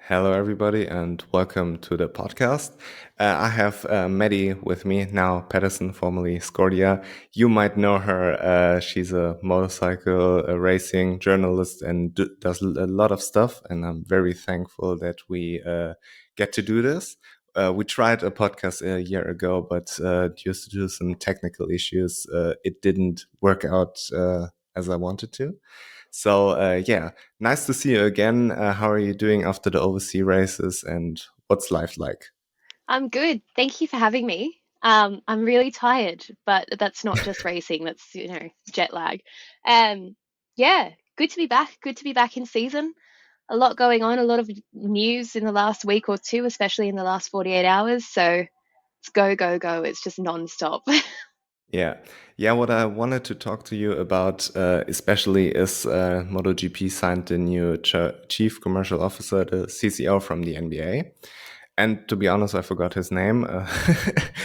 Hello, everybody, and welcome to the podcast. I have Maddi with me now, Patterson, formerly Scordia. You might know her. She's a motorcycle racing journalist and does a lot of stuff. And I'm very thankful that we get to do this. We tried a podcast a year ago, but due to some technical issues, it didn't work out as I wanted to. So, yeah, nice to see you again. How are you doing after the overseas races and what's life like? I'm good. Thank you for having me. I'm really tired, but that's not just racing, that's, jet lag. Um, yeah, good to be back. Good to be back in season. A lot going on, a lot of news in the last week or two, especially in the last 48 hours. So it's go, go, go. It's just non-stop. Yeah. Yeah, what I wanted to talk to you about, especially is MotoGP signed the new chief commercial officer, the CCO from the NBA. And to be honest, I forgot his name. But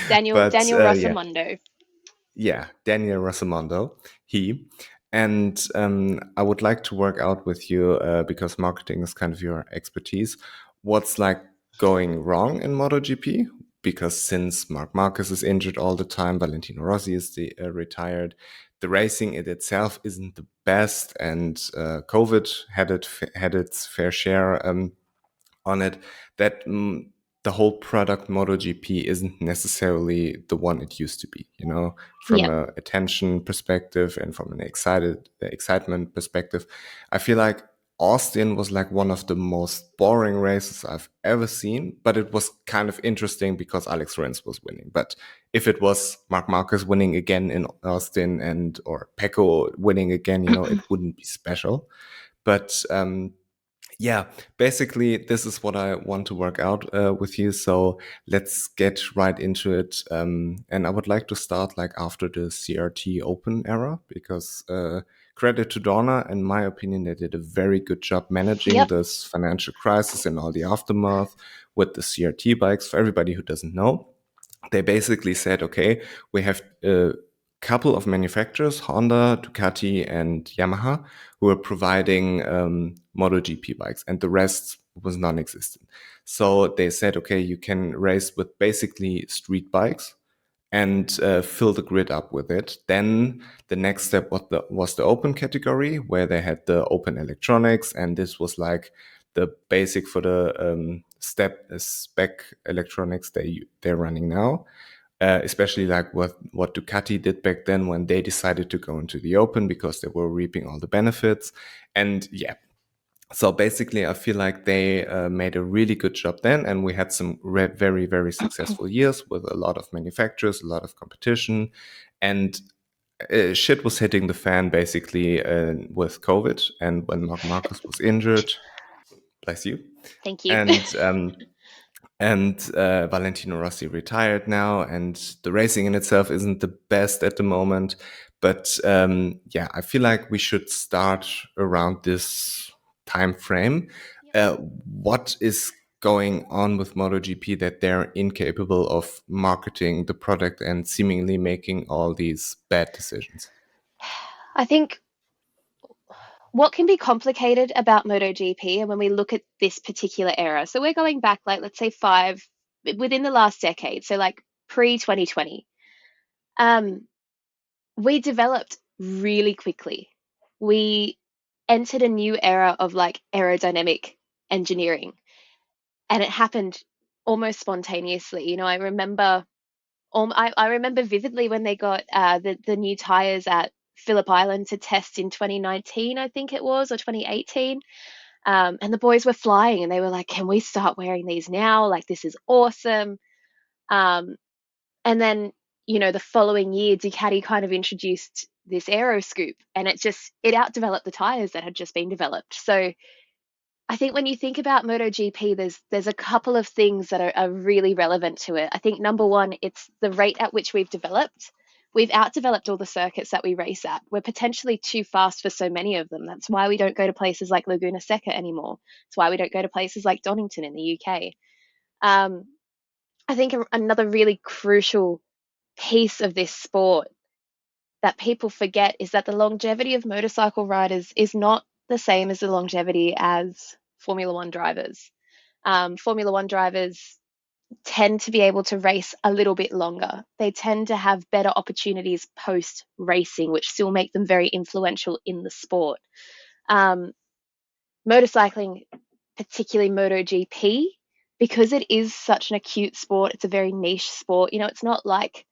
Daniel yeah, Rossomondo. yeah, Daniel Rossomondo, he. And I would like to work out with you because marketing is kind of your expertise. What's like going wrong in MotoGP? Because since Marc Marquez is injured all the time, Valentino Rossi is retired, the racing it itself isn't the best, and COVID had its fair share on it. That the whole product MotoGP isn't necessarily the one it used to be, from Yeah. a attention perspective and from an excitement perspective. I feel like Austin was like one of the most boring races I've ever seen, but it was kind of interesting because Alex Rins was winning. But if it was Marc Marquez winning again in Austin and or Pecco winning again, it wouldn't be special. But yeah, basically, this is what I want to work out with you. So let's get right into it. And I would like to start like after the CRT Open era, because credit to Dorna, in my opinion, they did a very good job managing Yep. this financial crisis and all the aftermath with the CRT bikes. For everybody who doesn't know, they basically said, okay, we have a couple of manufacturers, Honda, Ducati, and Yamaha, who are providing MotoGP bikes, and the rest was non-existent. So they said, okay, you can race with basically street bikes and fill the grid up with it. Then the next step was the open category, where they had the open electronics, and this was like the basic for the spec electronics they're running now. Especially like what Ducati did back then when they decided to go into the open because they were reaping all the benefits. And yeah, so basically, I feel like they made a really good job then, and we had some very, very successful years with a lot of manufacturers, a lot of competition, and shit was hitting the fan basically with COVID. And when Marc Marquez was injured, bless you, Thank you. and Valentino Rossi retired now, and the racing in itself isn't the best at the moment. But yeah, I feel like we should start around this time frame. What is going on with MotoGP that they're incapable of marketing the product and seemingly making all these bad decisions? I think what can be complicated about MotoGP, and when we look at this particular era, so we're going back, like, let's say within the last decade, so like pre 2020, um, we developed really quickly. We entered a new era of like aerodynamic engineering, and it happened almost spontaneously. I remember. I remember vividly when they got the new tires at Phillip Island to test in 2019, I think it was, or 2018. And the boys were flying and they were like, can we start wearing these now? Like, this is awesome. Um, and then, the following year, Ducati kind of introduced this aero scoop, and it outdeveloped the tires that had just been developed. So I think when you think about MotoGP, there's a couple of things that are really relevant to it. I think number one, it's the rate at which we've developed. We've outdeveloped all the circuits that we race at. We're potentially too fast for so many of them. That's why we don't go to places like Laguna Seca anymore. It's why we don't go to places like Donington in the UK. Um, I think another really crucial piece of this sport that people forget is that the longevity of motorcycle riders is not the same as the longevity as Formula One drivers. Formula One drivers tend to be able to race a little bit longer. They tend to have better opportunities post racing, which still make them very influential in the sport. Motorcycling, particularly MotoGP, because it is such an acute sport, it's a very niche sport. It's not like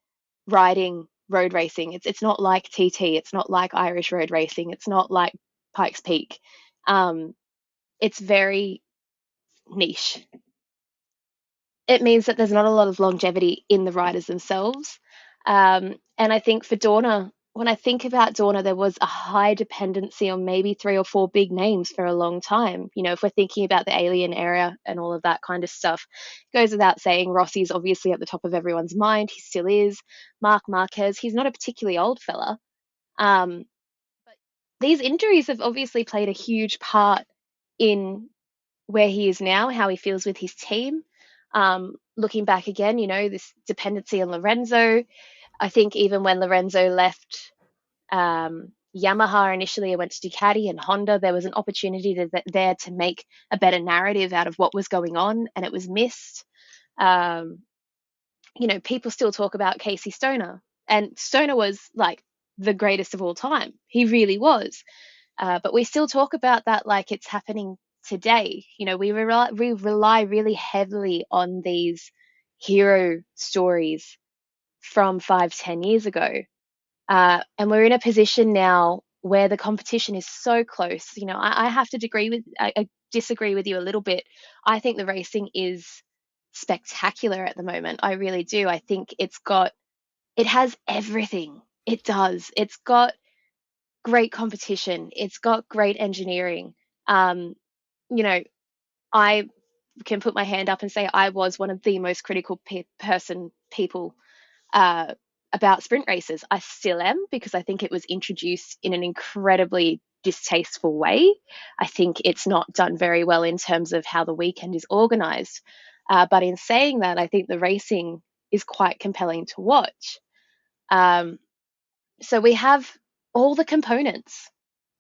riding road racing. It's not like TT. It's not like Irish road racing. It's not like Pikes Peak. It's very niche. It means that there's not a lot of longevity in the riders themselves. And I think for Dorna, when I think about Dorna, there was a high dependency on maybe 3 or 4 big names for a long time. If we're thinking about the Alien era and all of that kind of stuff, it goes without saying, Rossi's obviously at the top of everyone's mind. He still is. Marc Marquez, he's not a particularly old fella. But these injuries have obviously played a huge part in where he is now, how he feels with his team. Looking back again, this dependency on Lorenzo. I think even when Lorenzo left Yamaha initially and went to Ducati and Honda, there was an opportunity there to make a better narrative out of what was going on, and it was missed. People still talk about Casey Stoner, and Stoner was like the greatest of all time. He really was. But we still talk about that like it's happening today. We rely really heavily on these hero stories from 5-10 years ago. And we're in a position now where the competition is so close. I have to I disagree with you a little bit. I think the racing is spectacular at the moment. I really do. I think it has everything. It does. It's got great competition. It's got great engineering. I can put my hand up and say I was one of the most critical people about sprint races. I still am, because I think it was introduced in an incredibly distasteful way. I think it's not done very well in terms of how the weekend is organized. But in saying that, I think the racing is quite compelling to watch. So we have all the components.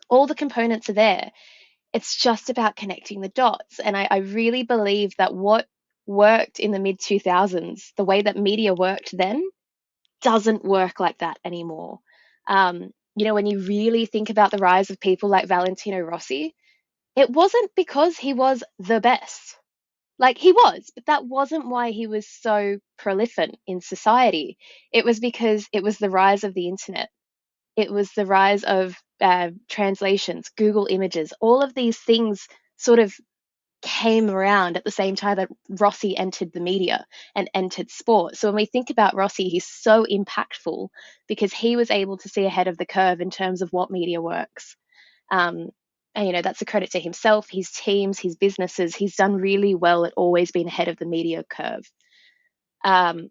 All the components are there. It's just about connecting the dots. And I really believe that what worked in the mid 2000s, the way that media worked then, doesn't work like that anymore. When you really think about the rise of people like Valentino Rossi, it wasn't because he was the best. Like, he was, but that wasn't why he was so prolific in society. It was because it was the rise of the internet. It was the rise of translations, Google Images. All of these things sort of came around at the same time that Rossi entered the media and entered sport. So when we think about Rossi, he's so impactful because he was able to see ahead of the curve in terms of what media works. And that's a credit to himself, his teams, his businesses. He's done really well at always being ahead of the media curve. When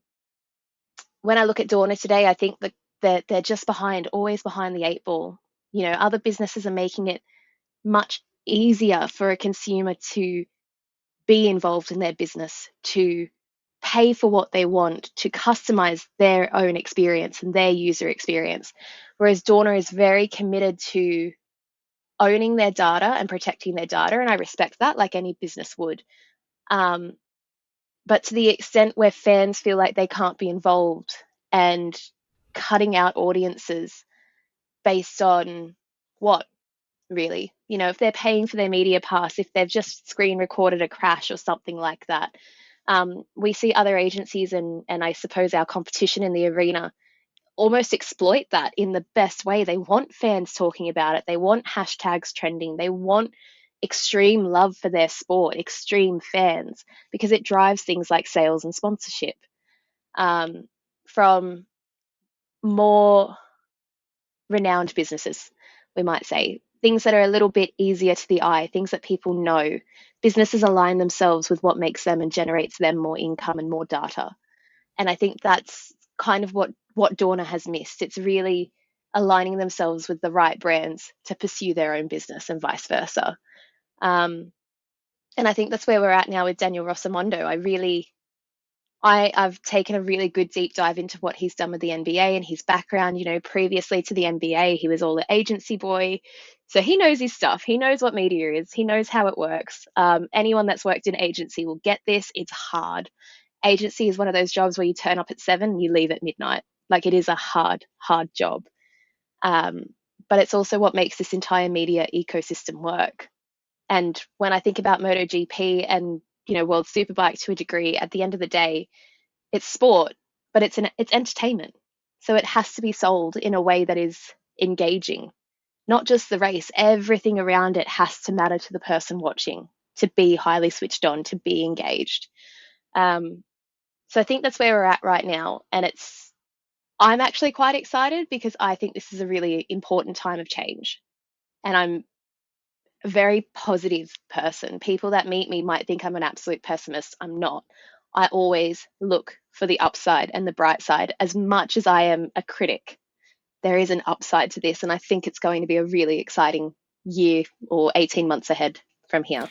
I look at Dorna today, I think that they're just behind, always behind the 8 ball. Other businesses are making it much easier for a consumer to be involved in their business, to pay for what they want, to customize their own experience and their user experience. Whereas Dorna is very committed to owning their data and protecting their data, and I respect that, like any business would. But to the extent where fans feel like they can't be involved and cutting out audiences based on what, really? If they're paying for their media pass, if they've just screen recorded a crash or something like that. We see other agencies and I suppose our competition in the arena almost exploit that in the best way. They want fans talking about it. They want hashtags trending. They want extreme love for their sport, extreme fans, because it drives things like sales and sponsorship. From more renowned businesses, we might say, things that are a little bit easier to the eye, things that people know. Businesses align themselves with what makes them and generates them more income and more data. And I think that's kind of what Dorna has missed. It's really aligning themselves with the right brands to pursue their own business and vice versa. And I think that's where we're at now with Daniel Rossomondo. I really I've taken a really good deep dive into what he's done with the NBA and his background. Previously to the NBA, he was all the agency boy. So he knows his stuff. He knows what media is. He knows how it works. Anyone that's worked in agency will get this. It's hard. Agency is one of those jobs where you turn up at 7 and you leave at midnight. Like, it is a hard, hard job. Um, but it's also what makes this entire media ecosystem work. And when I think about MotoGP and World Superbike to a degree, at the end of the day, it's sport, but it's entertainment. So it has to be sold in a way that is engaging, not just the race. Everything around it has to matter to the person watching, to be highly switched on, to be engaged. So I think that's where we're at right now, and I'm actually quite excited because I think this is a really important time of change, and I'm a very positive person. People that meet me might think I'm an absolute pessimist. I'm not. I always look for the upside and the bright side. As much as I am a critic, there is an upside to this, and I think it's going to be a really exciting year or 18 months ahead from here.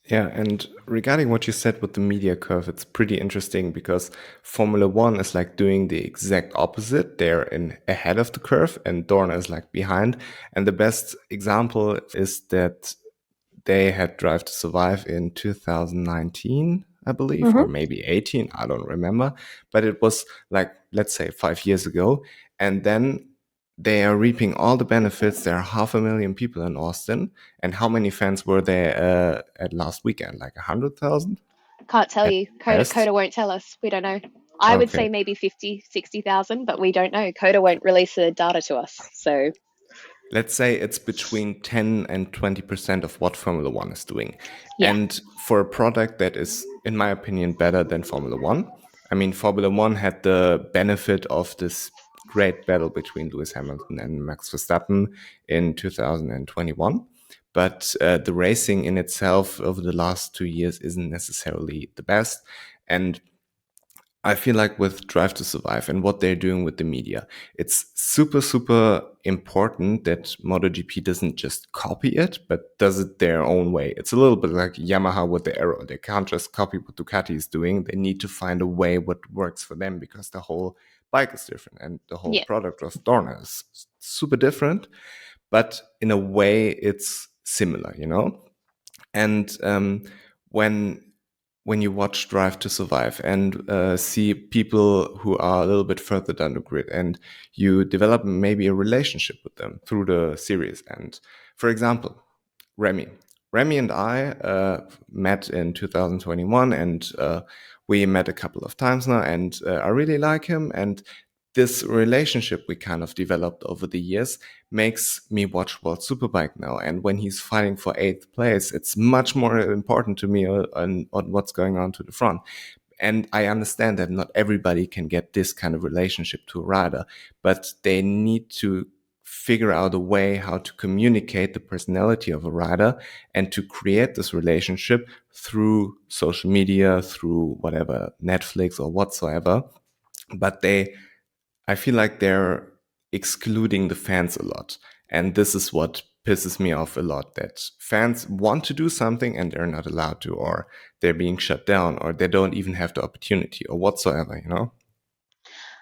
Yeah, and regarding what you said with the media curve, it's pretty interesting because Formula One is like doing the exact opposite. They're in ahead of the curve and Dorna is like behind. And the best example is that they had Drive to Survive in 2019, I believe, or Mm-hmm. maybe 18. I don't remember. But it was like, let's say 5 years ago. And then they are reaping all the benefits. There are 500,000 people in Austin. And how many fans were there at last weekend? Like 100,000 Can't tell at you. best? Coda won't tell us. We don't know. I would Okay. say maybe 50, 60,000, but we don't know. Coda won't release the data to us. So, Let's say it's between 10 and 20% of what Formula One is doing. yeah. And for a product that is, in my opinion, better than Formula One, I mean, Formula One had the benefit of this great battle between Lewis Hamilton and Max Verstappen in 2021. But the racing in itself over the last 2 years isn't necessarily the best. And I feel like with Drive to Survive and what they're doing with the media, it's super, super important that MotoGP doesn't just copy it, but does it their own way. It's a little bit like Yamaha with the Aero. They can't just copy what Ducati is doing. They need to find a way what works for them because the whole bike is different and the whole Yeah. product of Dorna is super different, but in a way it's similar, you know? And when when you watch Drive to Survive and see people who are a little bit further down the grid, and you develop maybe a relationship with them through the series. And for example, Remy. Remy and I met in 2021, and we met a couple of times now, and I really like him. And this relationship we kind of developed over the years makes me watch World Superbike now. And when he's fighting for eighth place, it's much more important to me on what's going on to the front. And I understand that not everybody can get this kind of relationship to a rider, but they need to figure out a way how to communicate the personality of a rider and to create this relationship through social media, through whatever, Netflix or whatsoever. But I feel like they're excluding the fans a lot. And this is what pisses me off a lot, that fans want to do something and they're not allowed to, or they're being shut down, or they don't even have the opportunity or whatsoever, you know?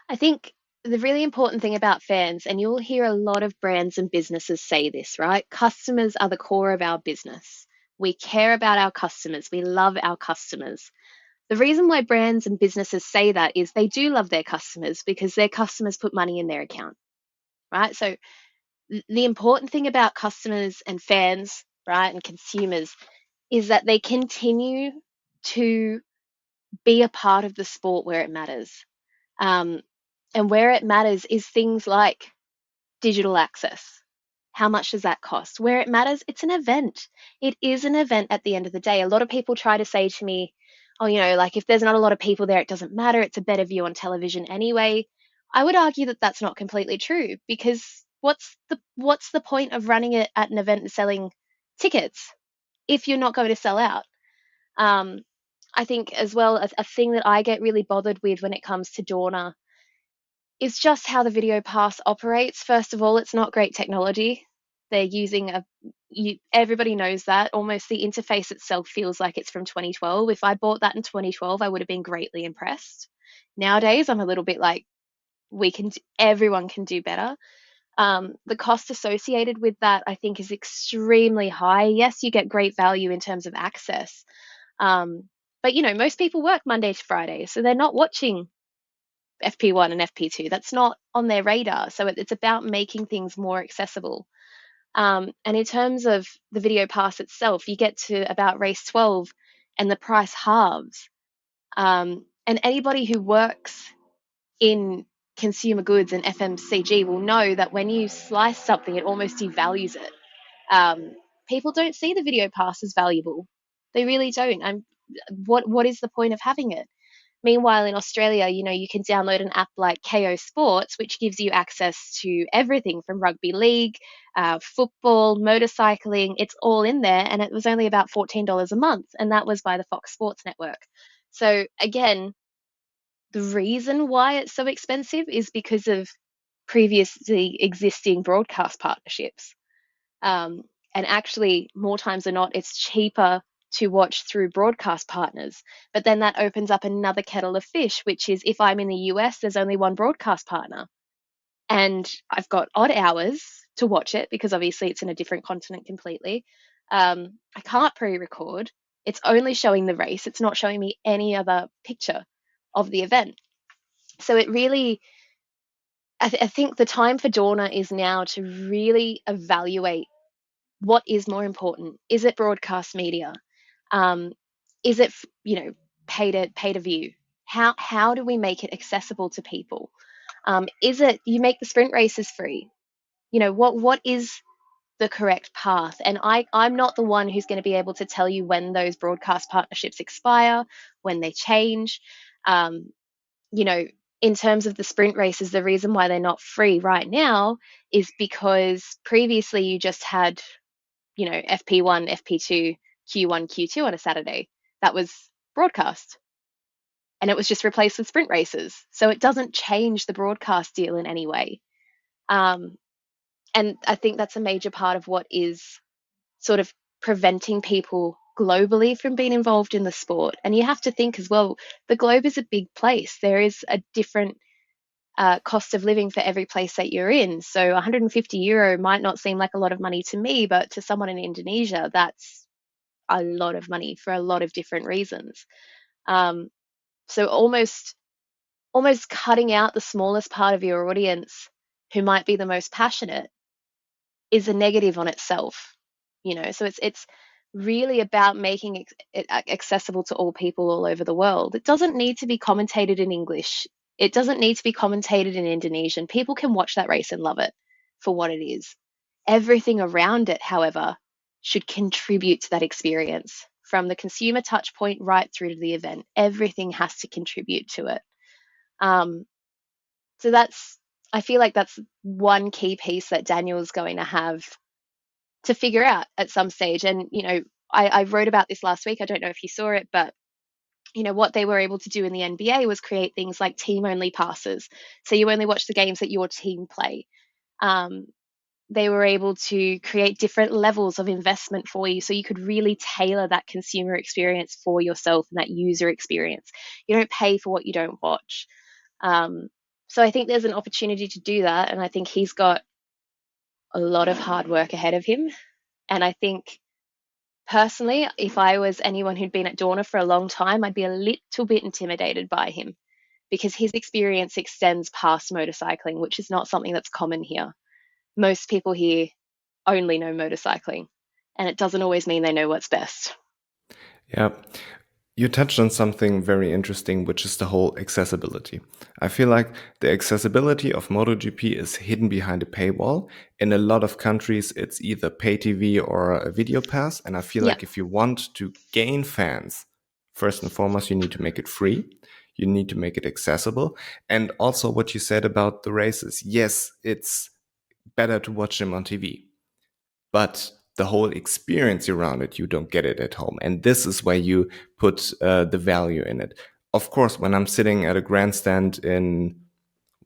I think the really important thing about fans, and you'll hear a lot of brands and businesses say this, right? Customers are the core of our business. We care about our customers. We love our customers. The reason why brands and businesses say that is they do love their customers because their customers put money in their account, right? So the important thing about customers and fans, right, and consumers is that they continue to be a part of the sport where it matters. Um, and where it matters is things like digital access. How much does that cost? Where it matters, it's an event. It is an event at the end of the day. A lot of people try to say to me, oh, like if there's not a lot of people there, it doesn't matter. It's a better view on television anyway. I would argue that that's not completely true because what's the point of running it at an event and selling tickets if you're not going to sell out? Um, I think as well as a thing that I get really bothered with when it comes to Dorna is just how the video pass operates. First of all, it's not great technology. They're using everybody knows that. Almost the interface itself feels like it's from 2012. If I bought that in 2012, I would have been greatly impressed. Nowadays, I'm a little bit like, everyone can do better. The cost associated with that, I think, is extremely high. Yes, you get great value in terms of access. But, most people work Monday to Friday, so they're not watching FP1 and FP2. That's not on their radar. So it's about making things more accessible. And in terms of the video pass itself, you get to about race 12 and the price halves. And anybody who works in consumer goods and FMCG will know that when you slice something, it almost devalues it. People don't see the video pass as valuable. They really don't. What is the point of having it? Meanwhile, in Australia, you can download an app like KO Sports, which gives you access to everything from rugby league, football, motorcycling. It's all in there. And it was only about $14 a month. And that was by the Fox Sports Network. So again, the reason why it's so expensive is because of previously existing broadcast partnerships. And actually, more times than not, it's cheaper to watch through broadcast partners. But then that opens up another kettle of fish, which is if I'm in the US, there's only one broadcast partner. And I've got odd hours to watch it because obviously it's in a different continent completely. I can't pre-record. It's only showing the race. It's not showing me any other picture of the event. So it really, I think the time for Dorna is now to really evaluate what is more important. Is it broadcast media? Is it, pay to view? How do we make it accessible to people? Is it you make the sprint races free? What is the correct path? And I'm not the one who's going to be able to tell you when those broadcast partnerships expire, when they change. In terms of the sprint races, the reason why they're not free right now is because previously you just had, FP1, FP2, Q1, Q2 on a Saturday. That was broadcast. And it was just replaced with sprint races. So it doesn't change the broadcast deal in any way. And I think that's a major part of what is sort of preventing people globally from being involved in the sport. And you have to think as well, the globe is a big place. There is a different cost of living for every place that you're in. So €150 might not seem like a lot of money to me, but to someone in Indonesia, that's a lot of money for a lot of different reasons. So almost cutting out the smallest part of your audience who might be the most passionate is a negative on itself. So it's really about making it accessible to all people all over the world. It doesn't need to be commentated in English. It doesn't need to be commentated in Indonesian. People can watch that race and love it for what it is. Everything around it, however, should contribute to that experience, from the consumer touch point right through to the event. Everything has to contribute to it. So I feel like that's one key piece that Daniel's going to have to figure out at some stage. And, I wrote about this last week. I don't know if you saw it, but what they were able to do in the NBA was create things like team-only passes. So you only watch the games that your team play. They were able to create different levels of investment for you, so you could really tailor that consumer experience for yourself and that user experience. You don't pay for what you don't watch. So I think there's an opportunity to do that, and I think he's got a lot of hard work ahead of him. And I think personally, if I was anyone who'd been at Dorna for a long time, I'd be a little bit intimidated by him because his experience extends past motorcycling, which is not something that's common here. Most people here only know motorcycling, and it doesn't always mean they know what's best. Yeah. You touched on something very interesting, which is the whole accessibility. I feel like the accessibility of MotoGP is hidden behind a paywall. In a lot of countries, it's either pay TV or a video pass. And I feel like if you want to gain fans, first and foremost, you need to make it free. You need to make it accessible. And also what you said about the races. Yes, it's better to watch them on TV, but the whole experience around it, you don't get it at home. And this is where you put the value in it. Of course, when I'm sitting at a grandstand in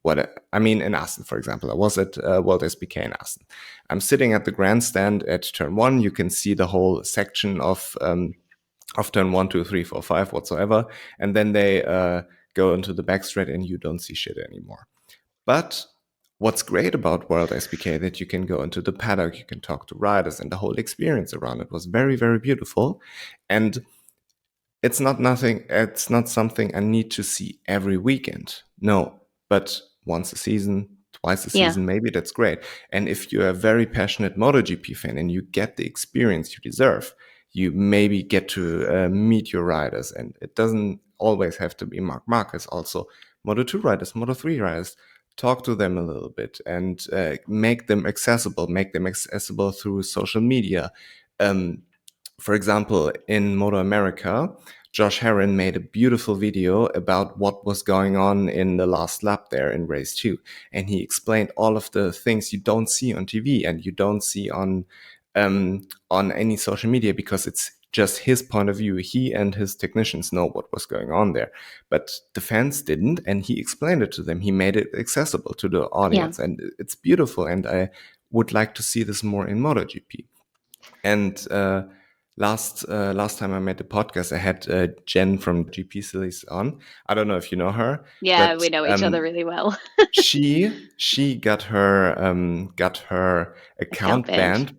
In Aston, for example, I was at WorldSBK in Aston. I'm sitting at the grandstand at turn 1. You can see the whole section of turn 1, 2, 3, 4, 5, whatsoever. And then they go into the backstraight and you don't see shit anymore. But what's great about World SBK that you can go into the paddock, you can talk to riders, and the whole experience around it was very, very beautiful. And it's not something I need to see every weekend. No, but once a season, twice a season, maybe that's great. And if you're a very passionate MotoGP fan and you get the experience you deserve, you maybe get to meet your riders. And it doesn't always have to be Marc Marquez, also Moto2 riders, Moto3 riders. Talk to them a little bit and make them accessible through social media. For example, in Moto America, Josh Herrin made a beautiful video about what was going on in the last lap there in race 2. And he explained all of the things you don't see on TV and you don't see on any social media, because it's just his point of view. He and his technicians know what was going on there, but the fans didn't, and he explained it to them. He made it accessible to the audience, and it's beautiful. And I would like to see this more in MotoGP. And last time I made the podcast, I had Jen from GP Series on. I don't know if you know her. Yeah, but, we know each other really well. she got her account banned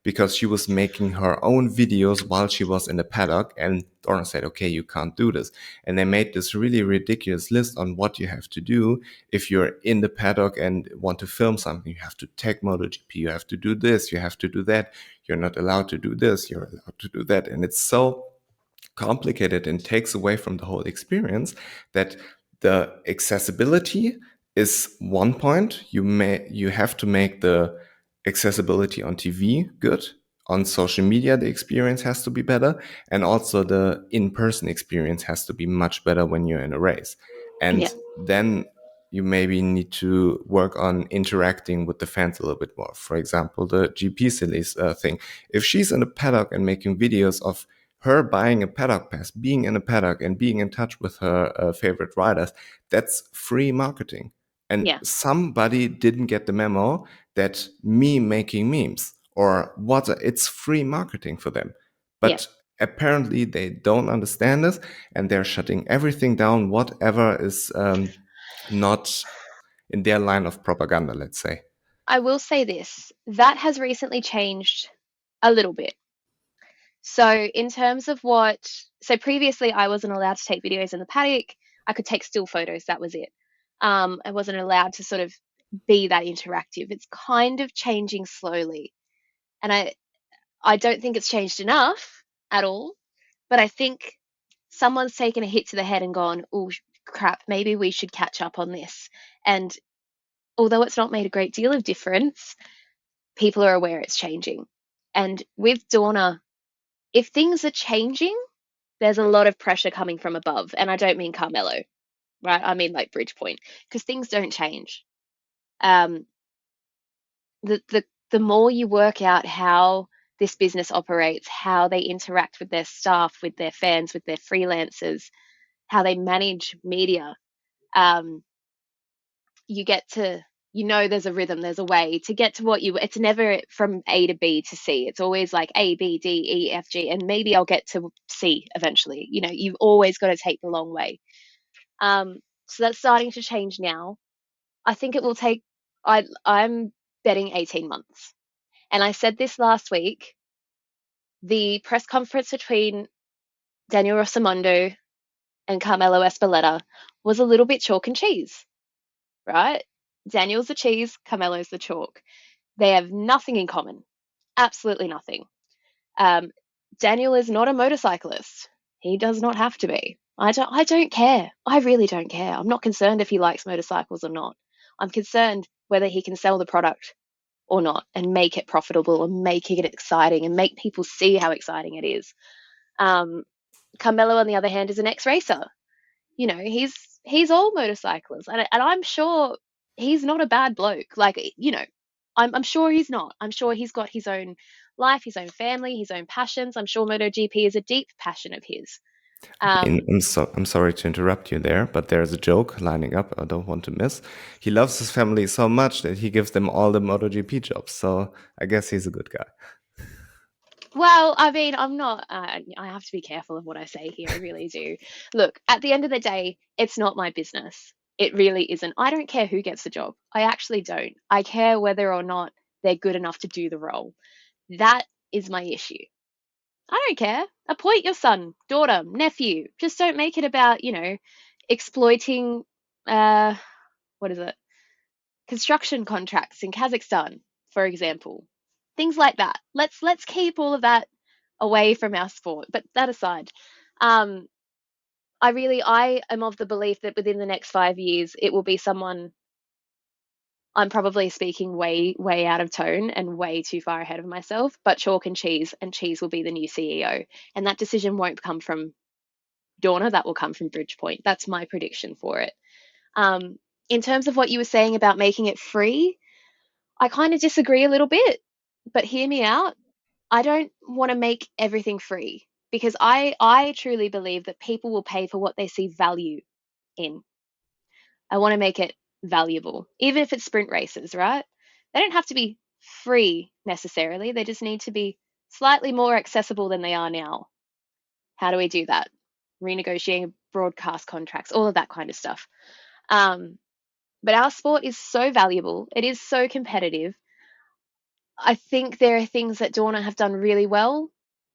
because she was making her own videos while she was in the paddock, and Dorna said, okay, you can't do this. And they made this really ridiculous list on what you have to do if you're in the paddock and want to film something. You have to tag MotoGP, you have to do this, you have to do that, you're not allowed to do this, you're allowed to do that. And it's so complicated and takes away from the whole experience that the accessibility is one point. You have to make the accessibility on TV good. On social media, the experience has to be better, and also the in-person experience has to be much better when you're in a race. And then you maybe need to work on interacting with the fans a little bit more. For example, the GP Series thing. If she's in a paddock and making videos of her buying a paddock pass, being in a paddock and being in touch with her favorite riders, that's free marketing. And somebody didn't get the memo that me making memes or what, it's free marketing for them. But apparently they don't understand this, and they're shutting everything down, whatever is not in their line of propaganda, let's say. I will say this, that has recently changed a little bit. So in terms of so previously I wasn't allowed to take videos in the paddock. I could take still photos. That was it. I wasn't allowed to sort of be that interactive. It's kind of changing slowly. And I don't think it's changed enough at all, but I think someone's taken a hit to the head and gone, oh crap, maybe we should catch up on this. And although it's not made a great deal of difference, people are aware it's changing. And with Dorna, if things are changing, there's a lot of pressure coming from above. And I don't mean Carmelo, right? I mean like Bridgepoint, because things don't change. The more you work out how this business operates, how they interact with their staff, with their fans, with their freelancers, how they manage media, you get to, there's a rhythm, there's a way to get to it's never from A to B to C. It's always like A, B, D, E, F, G, and maybe I'll get to C eventually. You've always got to take the long way. So that's starting to change now. I think it will take, I'm betting 18 months. And I said this last week, the press conference between Daniel Rossomondo and Carmelo Espeleta was a little bit chalk and cheese, right? Daniel's the cheese, Carmelo's the chalk. They have nothing in common, absolutely nothing. Daniel is not a motorcyclist. He does not have to be. I don't care. I really don't care. I'm not concerned if he likes motorcycles or not. I'm concerned whether he can sell the product or not and make it profitable and make it exciting and make people see how exciting it is. Carmelo, on the other hand, is an ex-racer. He's all motorcyclists, and I'm sure he's not a bad bloke. I'm sure he's not. I'm sure he's got his own life, his own family, his own passions. I'm sure MotoGP is a deep passion of his. Um, I'm sorry to interrupt you there, but there's a joke lining up I don't want to miss. He loves his family so much that he gives them all the MotoGP jobs. So I guess he's a good guy. well, I mean, I'm not, I have to be careful of what I say here. I really do. Look, at the end of the day, it's not my business. It really isn't. I don't care who gets the job. I actually don't. I care whether or not they're good enough to do the role. That is my issue. I don't care. Appoint your son, daughter, nephew. Just don't make it about, exploiting, uh, what is it? Construction contracts in Kazakhstan, for example. Things like that. Let's keep all of that away from our sport. But that aside, um, I am of the belief that within the next 5 years it will be someone. I'm probably speaking way out of tone and way too far ahead of myself, but chalk and cheese will be the new CEO. And that decision won't come from Dorna, that will come from Bridgepoint. That's my prediction for it. Um, in terms of what you were saying about making it free, I kind of disagree a little bit, but hear me out. I don't want to make everything free because I truly believe that people will pay for what they see value in. I want to make it valuable, even if it's sprint races, right? They don't have to be free necessarily. They just need to be slightly more accessible than they are now. How do we do that? Renegotiating broadcast contracts, all of that kind of stuff. Um, but our sport is so valuable. It is so competitive. I think there are things that Dorna have done really well.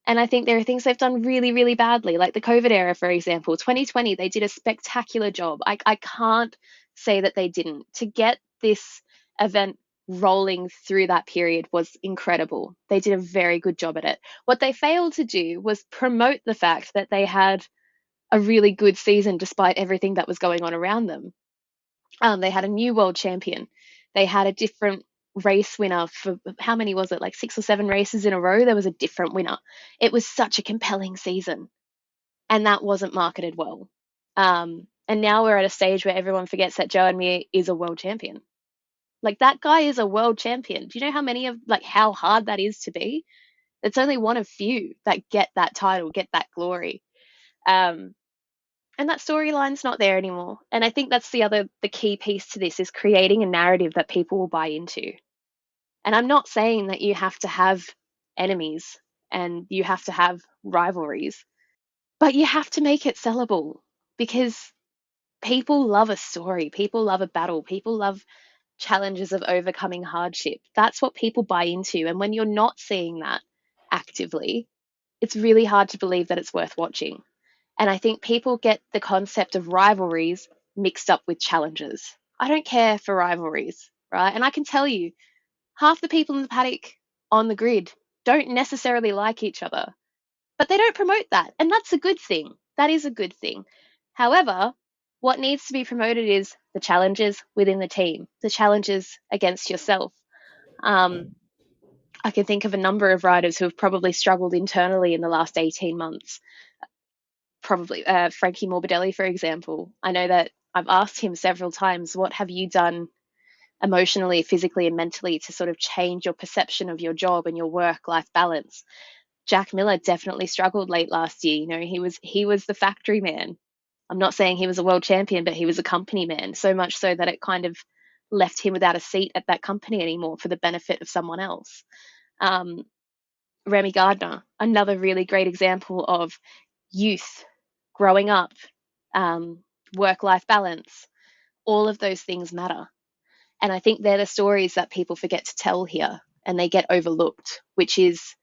And I think there are things they've done really, really badly, like the COVID era, for example. 2020, they did a spectacular job. I can't say that they didn't. To get this event rolling through that period was incredible. They did a very good job at it. What they failed to do was promote the fact that they had a really good season despite everything that was going on around them. They had a new world champion. They had a different race winner for how many was it? Like 6 or 7 races in a row. There was a different winner. It was such a compelling season, and that wasn't marketed well. And now we're at a stage where everyone forgets that Joe and Mir is a world champion. Like that guy is a world champion. Do you know how many of like how hard that is to be? It's only one of few that get that title, get that glory. Um, and that storyline's not there anymore. And I think that's the key piece to this is creating a narrative that people will buy into. And I'm not saying that you have to have enemies and you have to have rivalries, but you have to make it sellable because people love a story, people love a battle, people love challenges of overcoming hardship. That's what people buy into. And when you're not seeing that actively, it's really hard to believe that it's worth watching. And I think people get the concept of rivalries mixed up with challenges. I don't care for rivalries, right? And I can tell you, half the people in the paddock on the grid don't necessarily like each other, but they don't promote that. And that's a good thing. That is a good thing. However, what needs to be promoted is the challenges within the team, the challenges against yourself. Um, I can think of a number of riders who have probably struggled internally in the last 18 months. Probably Frankie Morbidelli, for example. I know that I've asked him several times, what have you done emotionally, physically, and mentally to sort of change your perception of your job and your work-life balance? Jack Miller definitely struggled late last year. He was the factory man. I'm not saying he was a world champion, but he was a company man, so much so that it kind of left him without a seat at that company anymore for the benefit of someone else. Um, Remy Gardner, another really great example of youth, growing up, um, work life balance. All of those things matter. And I think they're the stories that people forget to tell here and they get overlooked, which is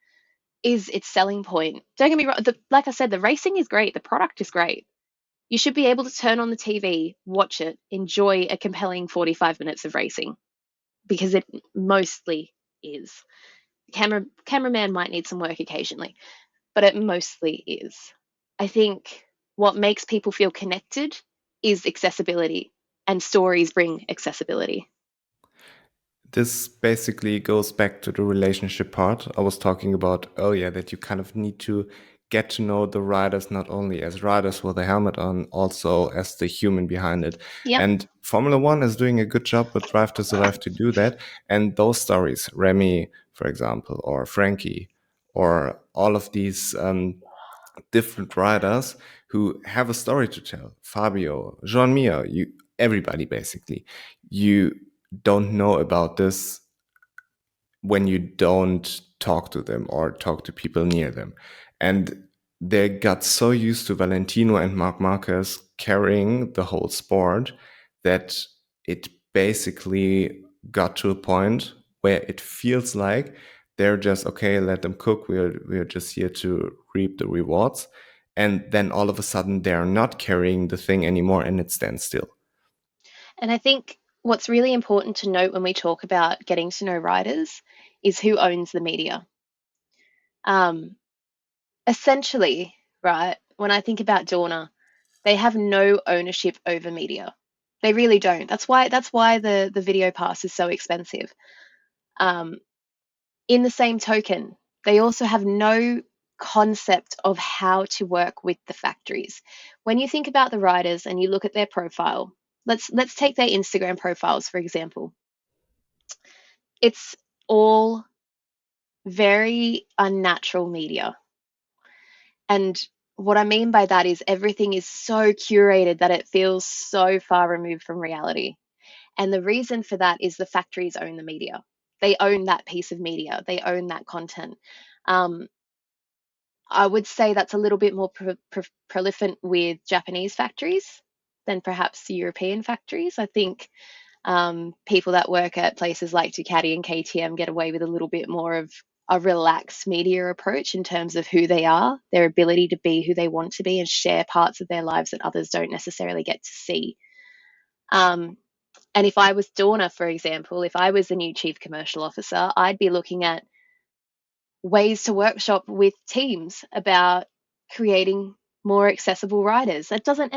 its selling point. Don't get me wrong, like I said, the racing is great, the product is great. You should be able to turn on the TV, watch it, enjoy a compelling 45 minutes of racing because it mostly is. Cameraman might need some work occasionally, but it mostly is. I think what makes people feel connected is accessibility, and stories bring accessibility. This basically goes back to the relationship part I was talking about earlier, that you kind of need to get to know the riders not only as riders with a helmet on, also as the human behind it. Yep. And Formula One is doing a good job with Drive to Survive to do that. And those stories, Remy, for example, or Frankie, or all of these different riders who have a story to tell. Fabio, Jean Mir, everybody basically. You don't know about this when you don't talk to them or talk to people near them. And they got so used to Valentino and Marc Marquez carrying the whole sport that it basically got to a point where it feels like they're just, okay, let them cook. We're just here to reap the rewards. And then all of a sudden they're not carrying the thing anymore and it stands still. And I think what's really important to note when we talk about getting to know riders is who owns the media. Essentially, right, when I think about Dorna, they have no ownership over media. They really don't. That's why the video pass is so expensive. In the same token, they also have no concept of how to work with the factories. When you think about the riders and you look at their profile, let's take their Instagram profiles for example. It's all very unnatural media. And what I mean by that is everything is so curated that it feels so far removed from reality. And the reason for that is the factories own the media. They own that piece of media. They own that content. I would say that's a little bit more prolific with Japanese factories than perhaps European factories. I think people that work at places like Ducati and KTM get away with a little bit more of a relaxed media approach in terms of who they are, their ability to be who they want to be and share parts of their lives that others don't necessarily get to see. And if I was Dorna, for example, if I was the new chief commercial officer, I'd be looking at ways to workshop with teams about creating more accessible riders. That doesn't,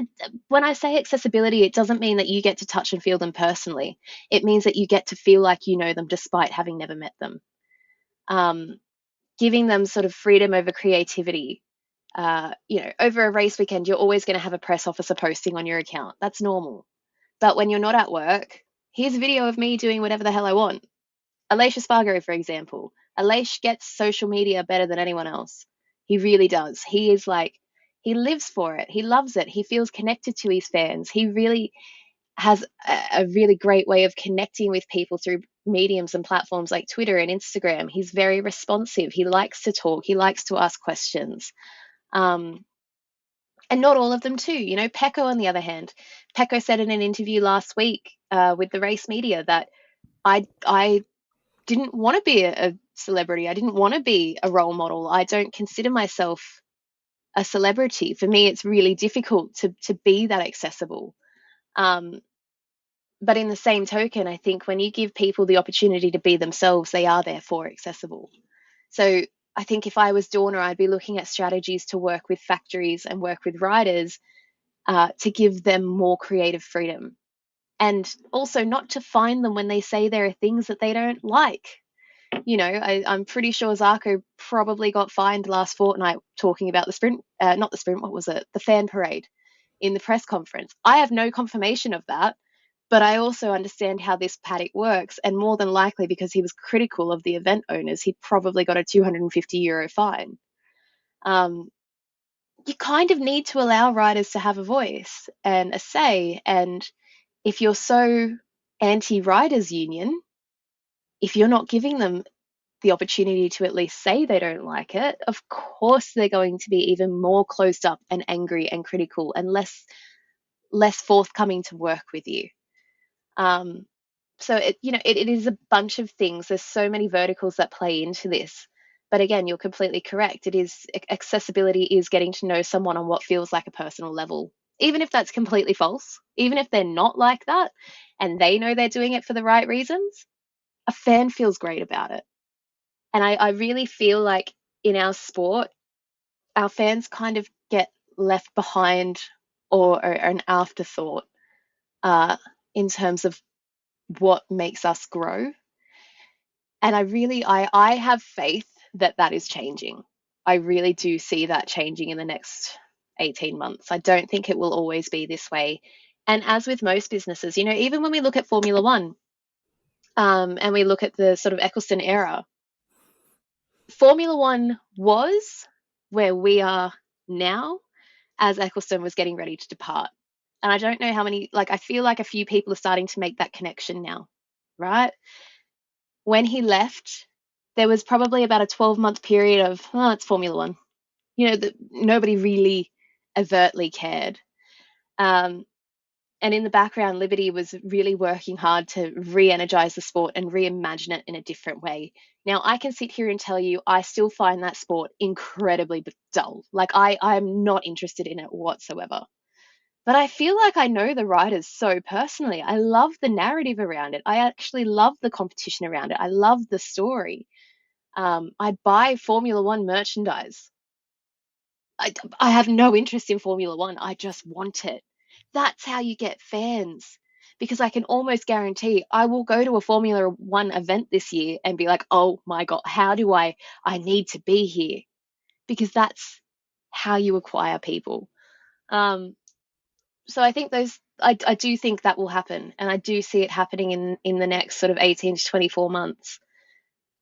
when I say accessibility, it doesn't mean that you get to touch and feel them personally. It means that you get to feel like you know them despite having never met them. Giving them sort of freedom over creativity. Over a race weekend, you're always going to have a press officer posting on your account. That's normal. But when you're not at work, here's a video of me doing whatever the hell I want. Aleix Espargaro, for example. Aleix gets social media better than anyone else. He really does. He is like, he lives for it. He loves it. He feels connected to his fans. He really has a really great way of connecting with people through mediums and platforms like Twitter and Instagram. He's very responsive. He likes to talk. He likes to ask questions. And not all of them too. Pecco, on the other hand, Pecco said in an interview last week with the race media that I didn't want to be a celebrity. I didn't want to be a role model. I don't consider myself a celebrity. For me, it's really difficult to be that accessible. But in the same token, I think when you give people the opportunity to be themselves, they are therefore accessible. So I think if I was Dorna, I'd be looking at strategies to work with factories and work with riders to give them more creative freedom. And also not to find them when they say there are things that they don't like. I'm pretty sure Zarco probably got fined last fortnight talking about the sprint, not the sprint, what was it? The fan parade in the press conference. I have no confirmation of that, but I also understand how this paddock works. And more than likely, because he was critical of the event owners, he probably got a €250 fine. You kind of need to allow riders to have a voice and a say. And if you're so anti-riders union, if you're not giving them the opportunity to at least say they don't like it, of course they're going to be even more closed up and angry and critical and less forthcoming to work with you. So it is a bunch of things. There's so many verticals that play into this. But again, you're completely correct. Accessibility is getting to know someone on what feels like a personal level, even if that's completely false, even if they're not like that and they know they're doing it for the right reasons. A fan feels great about it. And I really feel like in our sport, our fans kind of get left behind or an afterthought in terms of what makes us grow. And I have faith that that is changing. I really do see that changing in the next 18 months. I don't think it will always be this way. And as with most businesses, even when we look at Formula One and we look at the sort of Eccleston era, Formula One was where we are now as Ecclestone was getting ready to depart. And I don't know how many, like, I feel like a few people are starting to make that connection now, right? When he left, there was probably about a 12-month period of, oh, it's Formula One. Nobody really overtly cared. And in the background, Liberty was really working hard to re-energize the sport and reimagine it in a different way. Now, I can sit here and tell you, I still find that sport incredibly dull. Like, I'm not interested in it whatsoever. But I feel like I know the riders so personally. I love the narrative around it. I actually love the competition around it. I love the story. I buy Formula One merchandise. I have no interest in Formula One. I just want it. That's how you get fans. Because I can almost guarantee I will go to a Formula One event this year and be like, oh my God, how do I need to be here? Because that's how you acquire people. Um, so I think I do think that will happen. And I do see it happening in the next sort of 18 to 24 months.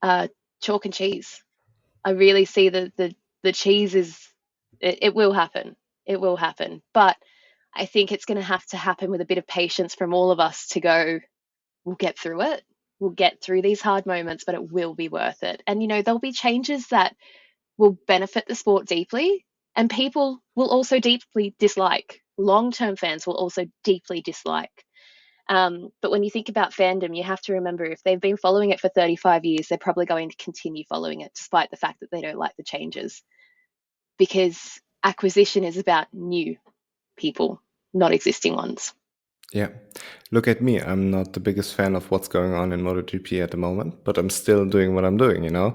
Uh, Chalk and cheese. I really see the cheese it will happen. It will happen. But I think it's going to happen with a bit of patience from all of us to go, we'll get through it. We'll get through these hard moments, but it will be worth it. And, there'll be changes that will benefit the sport deeply, and people will also deeply dislike. Long-term fans will also deeply dislike. But when you think about fandom, you have to remember if they've been following it for 35 years, they're probably going to continue following it despite the fact that they don't like the changes. Because acquisition is about new people, not existing ones. Yeah. Look at me. I'm not the biggest fan of what's going on in MotoGP at the moment, but I'm still doing what I'm doing, Yeah.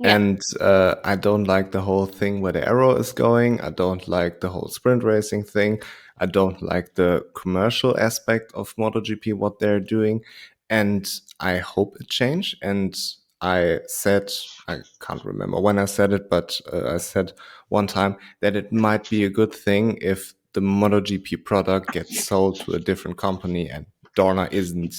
And I don't like the whole thing where the arrow is going. I don't like the whole sprint racing thing. I don't like the commercial aspect of MotoGP, what they're doing. And I hope it change. And I said, I can't remember when I said it, but I said one time that it might be a good thing if the MotoGP product gets sold to a different company and Dorna isn't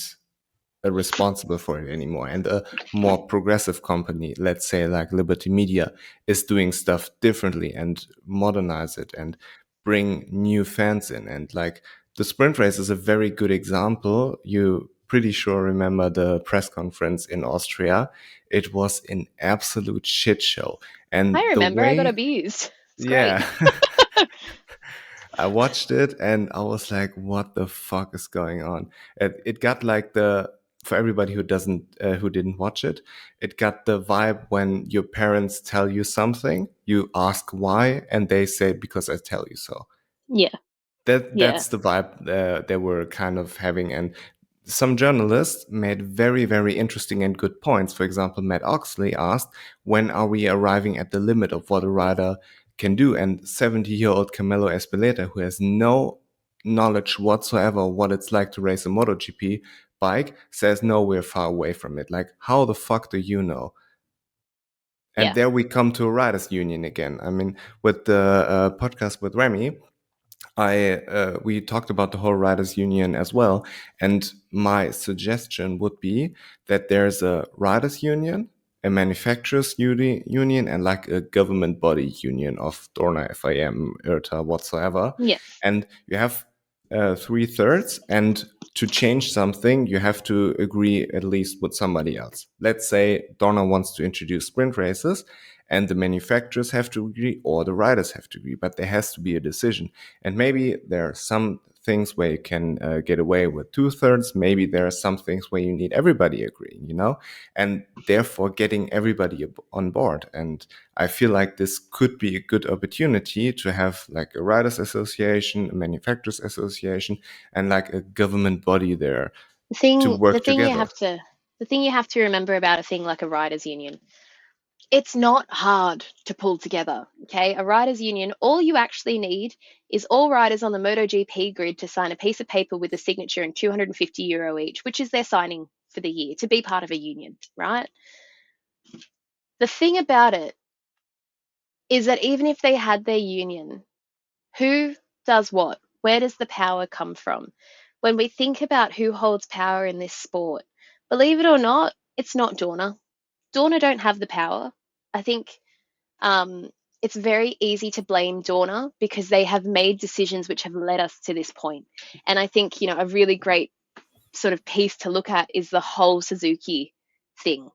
responsible for it anymore. And a more progressive company, let's say like Liberty Media, is doing stuff differently and modernize it and bring new fans in. And like the sprint race is a very good example. You pretty sure remember the press conference in Austria. It was an absolute shit show. And I the remember I got way, abused. It's great. yeah, I watched it and I was like, what the fuck is going on? It got like for everybody who didn't watch it, it got the vibe when your parents tell you something, you ask why, and they say, because I tell you so. Yeah. Yeah. That's the vibe they were kind of having. And some journalists made very, very interesting and good points. For example, Matt Oxley asked, when are we arriving at the limit of what a rider can do? And 70-year-old Camilo Espeleta, who has no knowledge whatsoever what it's like to race a MotoGP bike, says, no, we're far away from it. Like, how the fuck do you know? And Yeah. there we come to a riders union again. I mean, with the podcast with Remy, we talked about the whole riders union as well, and my suggestion would be that there's a riders union, a manufacturers union, and like a government body union of Dorna, FIM, IRTA, whatsoever, Yes. and you have 3/3, and to change something, you have to agree at least with somebody else. Let's say Dorna wants to introduce sprint races, and the manufacturers have to agree or the riders have to agree, but there has to be a decision. And maybe there are some things where you can get away with 2/3. Maybe there are some things where you need everybody agreeing, and therefore getting everybody on board. And I feel like this could be a good opportunity to have like a riders association, a manufacturers association, and like a government body there The to thing the work thing you together. have to the thing you have to remember about a thing like a riders union, it's not hard to pull together. Okay, a riders union, all you actually need is all riders on the MotoGP grid to sign a piece of paper with a signature and €250 each, which is their signing for the year to be part of a union, right? The thing about it is that even if they had their union, who does what? Where does the power come from? When we think about who holds power in this sport, believe it or not, it's not Dorna. Dorna don't have the power. I think um, it's very easy to blame Dorna because they have made decisions which have led us to this point. And I think, a really great sort of piece to look at is the whole Suzuki thing.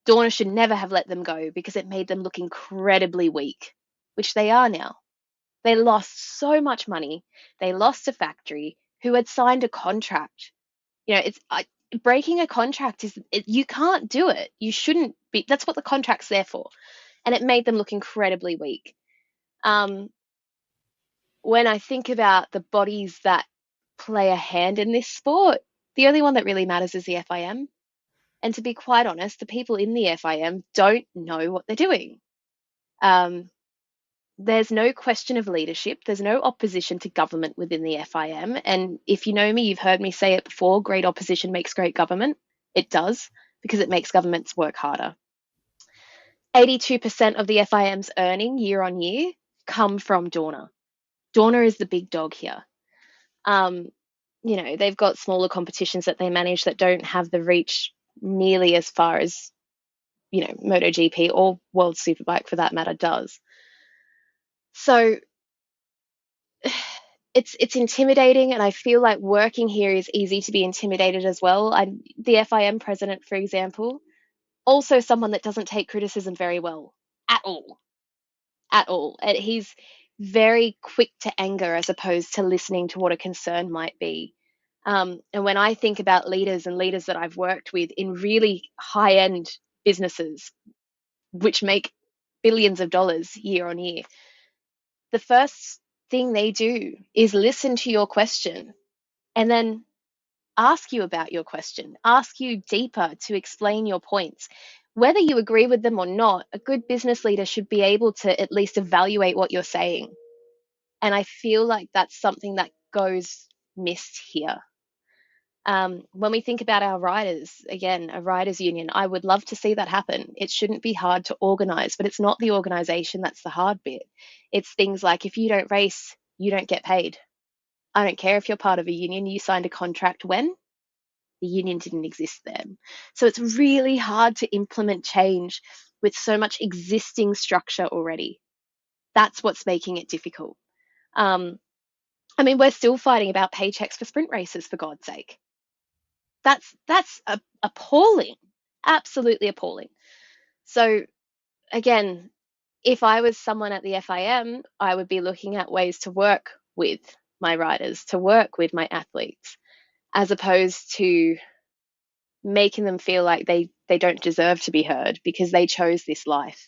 Dorna should never have let them go because it made them look incredibly weak, which they are now. They lost so much money. They lost a factory who had signed a contract. Breaking a contract you can't do it. You shouldn't be. That's what the contract's there for. And it made them look incredibly weak. When I think about the bodies that play a hand in this sport, the only one that really matters is the FIM. And to be quite honest, the people in the FIM don't know what they're doing. There's no question of leadership. There's no opposition to government within the FIM. And if you know me, you've heard me say it before, great opposition makes great government. It does, because it makes governments work harder. 82% of the FIM's earning year on year come from Dorna. Dorna is the big dog here. They've got smaller competitions that they manage that don't have the reach nearly as far as, MotoGP or World Superbike for that matter does. So it's intimidating, and I feel like working here is easy to be intimidated as well. The FIM president, for example, also someone that doesn't take criticism very well at all. And he's very quick to anger as opposed to listening to what a concern might be. And when I think about leaders and leaders that I've worked with in really high-end businesses, which make billions of dollars year on year, the first thing they do is listen to your question and then ask you about your question, ask you deeper to explain your points. Whether you agree with them or not, a good business leader should be able to at least evaluate what you're saying. And I feel like that's something that goes missed here. When we think about our riders, again, a riders union, I would love to see that happen. It shouldn't be hard to organize, but it's not the organization that's the hard bit. It's things like, if you don't race, you don't get paid. I don't care if you're part of a union, you signed a contract when the union didn't exist then. So it's really hard to implement change with so much existing structure already. That's what's making it difficult. We're still fighting about paychecks for sprint races, for God's sake. That's appalling, absolutely appalling. So again, if I was someone at the FIM, I would be looking at ways to work with my riders, to work with my athletes, as opposed to making them feel like they don't deserve to be heard because they chose this life.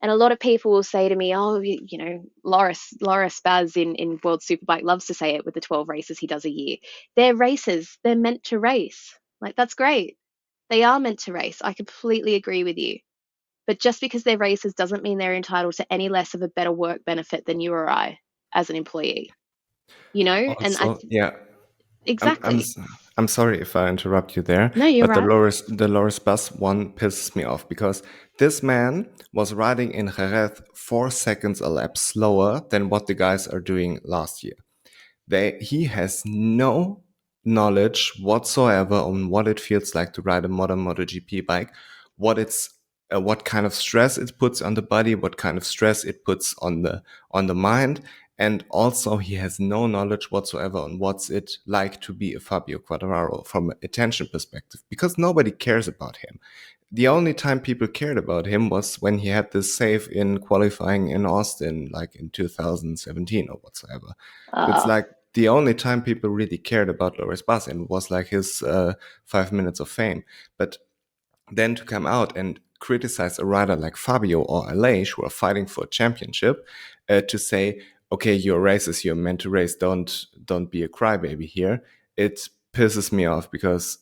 And a lot of people will say to me, oh, Loris Spaz in World Superbike loves to say it with the 12 races he does a year. They're races. They're meant to race. Like, that's great. They are meant to race. I completely agree with you. But just because they're races doesn't mean they're entitled to any less of a better work benefit than you or I as an employee. And Also, yeah, exactly. I'm sorry if I interrupt you there, No, you're but right. the Loris Bus one pisses me off because this man was riding in Jerez 4 seconds a lap slower than what the guys are doing last year. He has no knowledge whatsoever on what it feels like to ride a modern MotoGP bike, what kind of stress it puts on the body, what kind of stress it puts on the mind. And also he has no knowledge whatsoever on what's it like to be a Fabio Quartararo from an attention perspective, because nobody cares about him. The only time people cared about him was when he had this save in qualifying in Austin, like in 2017 or whatsoever. It's like the only time people really cared about Loris Bas, and was like his 5 minutes of fame. But then to come out and criticize a rider like Fabio or Aleix, who are fighting for a championship, to say, okay, you're racist, you're meant to race, don't be a crybaby here. It pisses me off because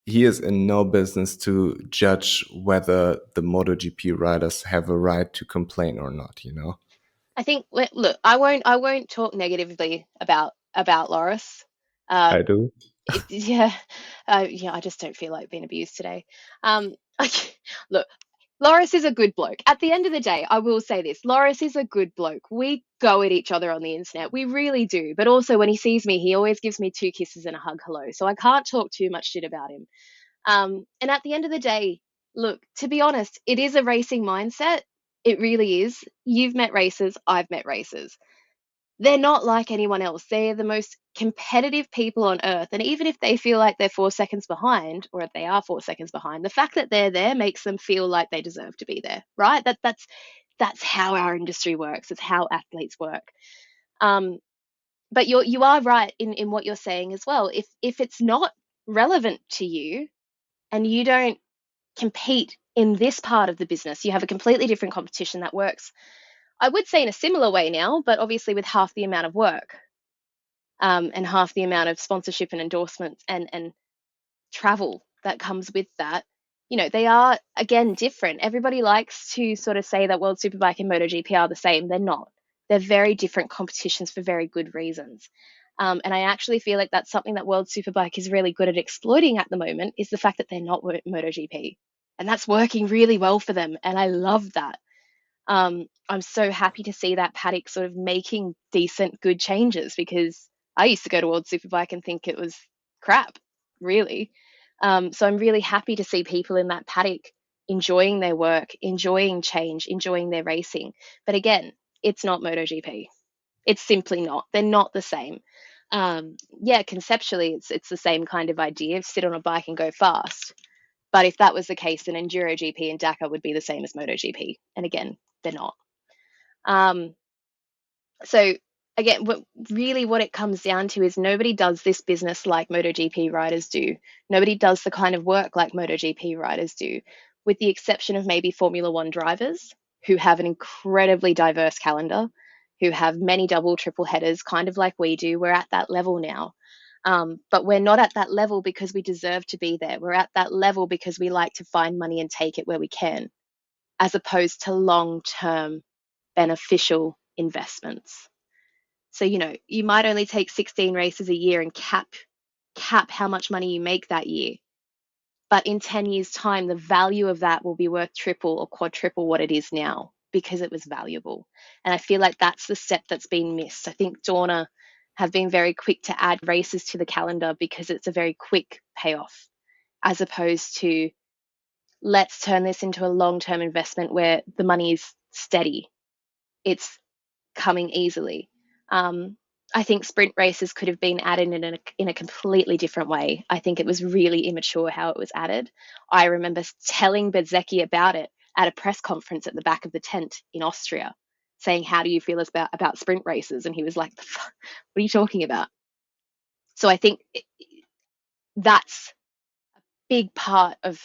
he is in no business to judge whether the MotoGP riders have a right to complain or not, I think, look, I won't talk negatively about Loris. I do. Yeah, I just don't feel like being abused today. Look, Loris is a good bloke. At the end of the day, I will say this: Loris is a good bloke. We go at each other on the internet, we really do. But also, when he sees me, he always gives me 2 kisses and a hug hello. So I can't talk too much shit about him. And at the end of the day, look, to be honest, it is a racing mindset. It really is. You've met racers, I've met racers. They're not like anyone else. They're the most competitive people on earth. And even if they feel like they're 4 seconds behind, or if they are 4 seconds behind, the fact that they're there makes them feel like they deserve to be there, right? That's how our industry works. It's how athletes work. But you are right in what you're saying as well. If it's not relevant to you and you don't compete in this part of the business, you have a completely different competition that works, I would say, in a similar way now, but obviously with half the amount of work, and half the amount of sponsorship and endorsements and travel that comes with that. They are, again, different. Everybody likes to sort of say that World Superbike and MotoGP are the same. They're not. They're very different competitions for very good reasons. And I actually feel like that's something that World Superbike is really good at exploiting at the moment, is the fact that they're not MotoGP. And that's working really well for them. And I love that. I'm so happy to see that paddock sort of making decent, good changes, because I used to go to World Superbike and think it was crap, really. So I'm really happy to see people in that paddock enjoying their work, enjoying change, enjoying their racing. But again, it's not MotoGP. It's simply not. They're not the same. Yeah, conceptually, it's the same kind of idea: sit on a bike and go fast. But if that was the case, then Enduro GP and Dakar would be the same as MotoGP. And again, they're not. Um, so again, really what it comes down to is nobody does this business like MotoGP riders do. Nobody does the kind of work like MotoGP riders do, with the exception of maybe Formula One drivers, who have an incredibly diverse calendar, who have many double, triple headers, kind of like we do. We're at that level now. But we're not at that level because we deserve to be there. We're at that level because we like to find money and take it where we can, as opposed to long-term beneficial investments. So, you might only take 16 races a year and cap how much money you make that year. But in 10 years' time, the value of that will be worth triple or quadruple what it is now, because it was valuable. And I feel like that's the step that's been missed. I think Dorna have been very quick to add races to the calendar because it's a very quick payoff, as opposed to, let's turn this into a long-term investment where the money is steady. It's coming easily. I think sprint races could have been added in a completely different way. I think it was really immature how it was added. I remember telling Bezzecchi about it at a press conference at the back of the tent in Austria, saying, how do you feel about sprint races? And he was like, what are you talking about? So I think that's a big part of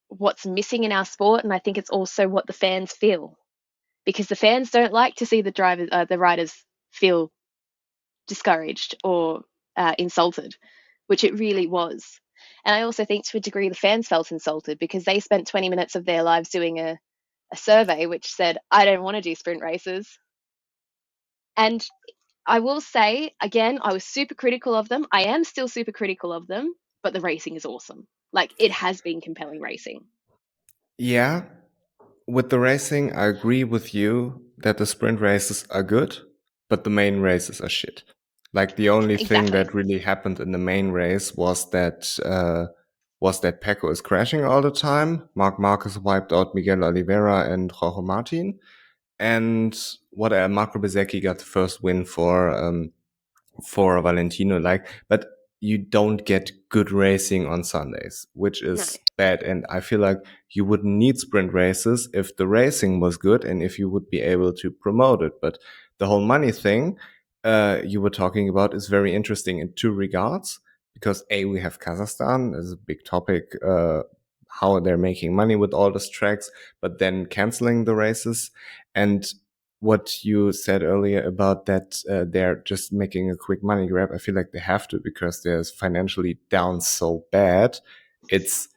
what's missing in our sport. And I think it's also what the fans feel, because the fans don't like to see the riders feel discouraged or insulted, which it really was. And I also think, to a degree, the fans felt insulted because they spent 20 minutes of their lives doing a survey which said, I don't want to do sprint races. And I will say, again, I was super critical of them. I am still super critical of them, but the racing is awesome. Like, it has been compelling racing. Yeah, with the racing, I agree with you that the sprint races are good, but the main races are shit. Like, the only thing Exactly. that really happened in the main race was that Pecco is crashing all the time. Marc Marquez wiped out Miguel Oliveira and Jorge Martin, and Marco Bezzecchi got the first win for Valentino. But you don't get good racing on Sundays, which No. is bad. And I feel like you wouldn't need sprint races if the racing was good and if you would be able to promote it. But the whole money thing you were talking about is very interesting in two regards, because we have Kazakhstan as a big topic, how they're making money with all these tracks, but then canceling the races. And what you said earlier about that they're just making a quick money grab, I feel like they have to, because they're financially down so bad. It's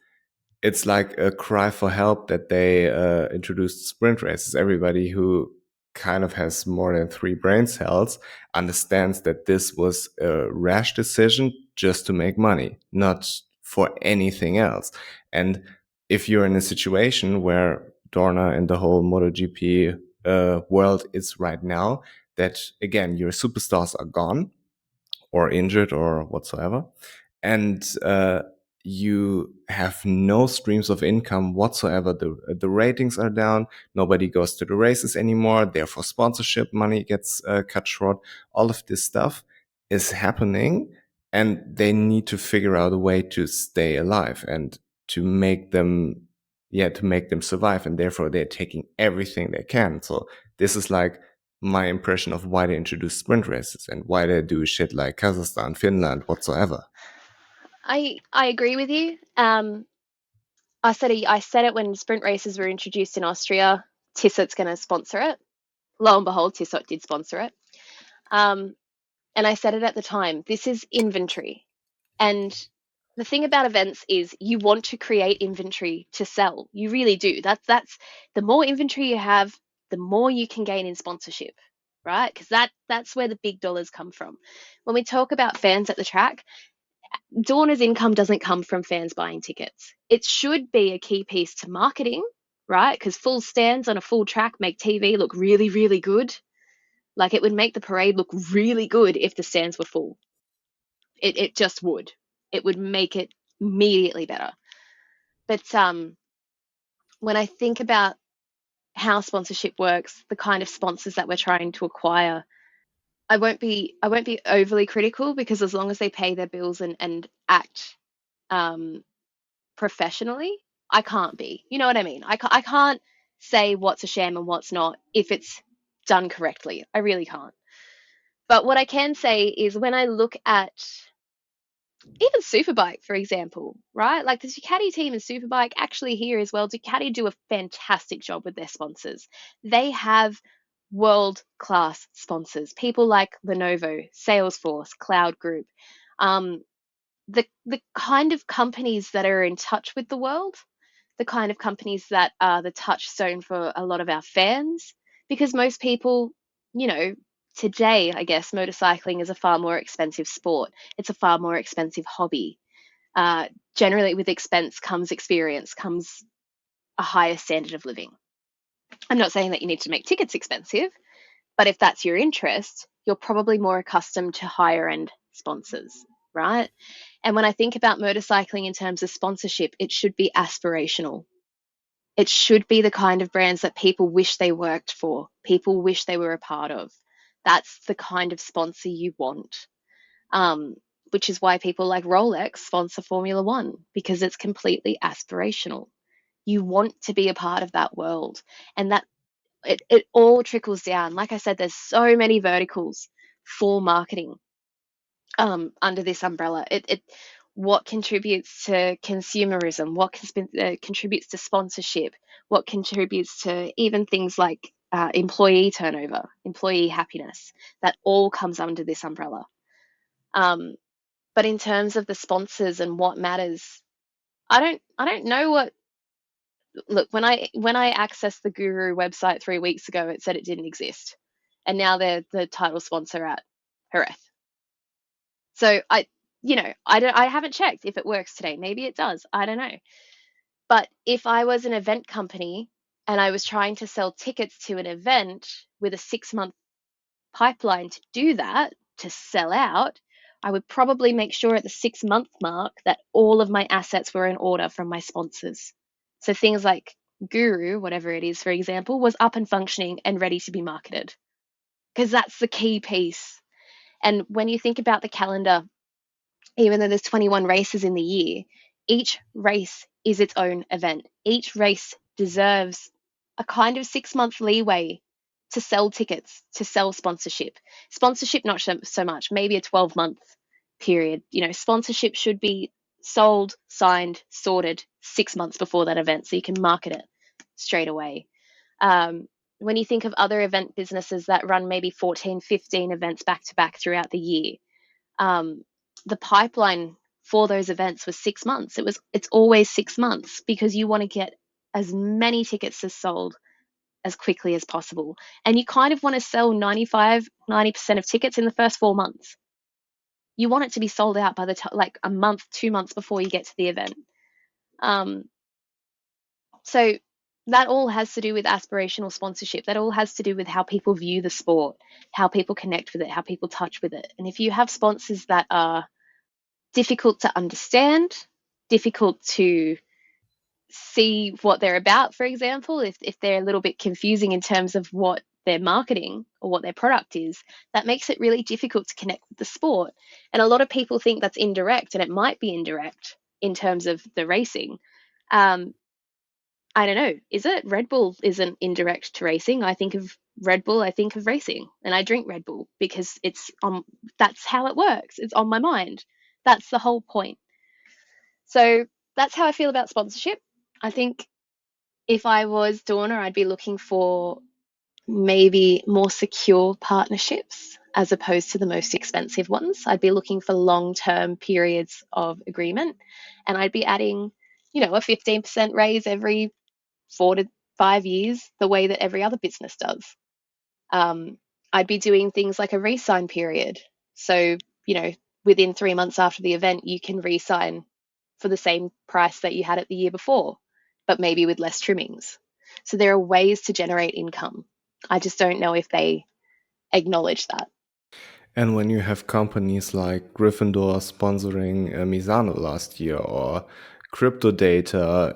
like a cry for help that they introduced sprint races. Everybody who kind of has more than 3 brain cells understands that this was a rash decision just to make money, not for anything else. And if you're in a situation where Dorna and the whole MotoGP world is right now, that again, your superstars are gone or injured or whatsoever, and you have no streams of income whatsoever. The ratings are down. Nobody goes to the races anymore. Therefore, sponsorship money gets cut short. All of this stuff is happening, and they need to figure out a way to stay alive and to make them, to make them survive. And therefore, they're taking everything they can. So this is like my impression of why they introduce sprint races and why they do shit like Kazakhstan, Finland, whatsoever. I agree with you. I said it when sprint races were introduced in Austria. Tissot's going to sponsor it. Lo and behold, Tissot did sponsor it. And I said it at the time. This is inventory, and the thing about events is you want to create inventory to sell. You really do. That's the more inventory you have, the more you can gain in sponsorship, right? Because that's where the big dollars come from. When we talk about fans at the track, Dorna's income doesn't come from fans buying tickets. It should be a key piece to marketing, right? Because full stands on a full track make TV look really, really good. Like it would make the parade look really good if the stands were full. It just would. It would make it immediately better. But when I think about how sponsorship works, the kind of sponsors that we're trying to acquire, I won't be overly critical, because as long as they pay their bills and act professionally, I can't be. You know what I mean? I can't say what's a sham and what's not if it's done correctly. I really can't. But what I can say is when I look at even Superbike, for example, right? Like the Ducati team and Superbike, actually here as well, Ducati do a fantastic job with their sponsors. They have world-class sponsors, people like Lenovo, Salesforce, Cloud Group, the kind of companies that are in touch with the world, the kind of companies that are the touchstone for a lot of our fans, because most people, you know, today, I guess, motorcycling is a far more expensive sport. It's a far more expensive hobby. Generally, with expense comes experience, comes a higher standard of living. I'm not saying that you need to make tickets expensive, but if that's your interest, you're probably more accustomed to higher end sponsors, right? And when I think about motorcycling in terms of sponsorship, it should be aspirational. It should be the kind of brands that people wish they worked for, people wish they were a part of. That's the kind of sponsor you want. Which is why people like Rolex sponsor Formula One, because it's completely aspirational. You want to be a part of that world. And that it all trickles down. Like I said, there's so many verticals for marketing under this umbrella. What contributes to consumerism, what contributes to sponsorship, what contributes to even things like employee turnover, employee happiness. That all comes under this umbrella. But in terms of the sponsors and what matters, I don't know what. Look, when I accessed the Guru website 3 weeks ago, it said it didn't exist, and now they're the title sponsor at Jerez. So I haven't checked if it works today. Maybe it does. I don't know. But if I was an event company and I was trying to sell tickets to an event with a 6-month pipeline to do that, to sell out, I would probably make sure at the 6-month mark that all of my assets were in order from my sponsors. So things like Guru, whatever it is, for example, was up and functioning and ready to be marketed, because that's the key piece. And when you think about the calendar, even though there's 21 races in the year, each race is its own event. Each race deserves a kind of 6-month leeway to sell tickets, to sell sponsorship. Sponsorship, not so much, maybe a 12-month period. Sponsorship should be sold, signed, sorted 6 months before that event so you can market it straight away. When you think of other event businesses that run maybe 14, 15 events back to back throughout the year, the pipeline for those events was 6 months. It's always 6 months, because you want to get as many tickets as sold as quickly as possible. And you kind of want to sell 95, 90% of tickets in the first 4 months. You want it to be sold out by the time, like a month, 2 months before you get to the event. So that all has to do with aspirational sponsorship. That all has to do with how people view the sport, how people connect with it, how people touch with it. And if you have sponsors that are difficult to understand, difficult to see what they're about, for example, if they're a little bit confusing in terms of what their marketing or what their product is, that makes it really difficult to connect with the sport. And a lot of people think that's indirect, and it might be indirect in terms of the racing. Um, I don't know. Is it? Red Bull isn't indirect to racing. I think of Red Bull, I think of racing, and I drink Red Bull because it's on. That's how it works. It's on my mind. That's the whole point. So that's how I feel about sponsorship. I think if I was Dorna, I'd be looking for maybe more secure partnerships as opposed to the most expensive ones. I'd be looking for long-term periods of agreement, and I'd be adding, a 15% raise every 4 to 5 years, the way that every other business does. I'd be doing things like a re-sign period. So, within 3 months after the event, you can re-sign for the same price that you had it the year before, but maybe with less trimmings. So there are ways to generate income. I just don't know if they acknowledge that. And when you have companies like Gryffindor sponsoring Misano last year, or Crypto Data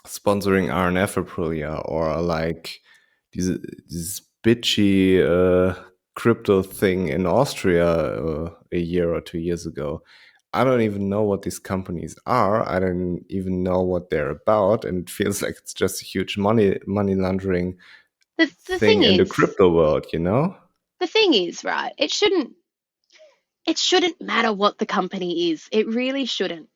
sponsoring RNF Aprilia, or like this bitchy crypto thing in Austria a year or 2 years ago. I don't even know what these companies are. I don't even know what they're about, and it feels like it's just a huge money laundering The thing thing in the is, crypto world, you know? right, it shouldn't matter what the company is. It really shouldn't.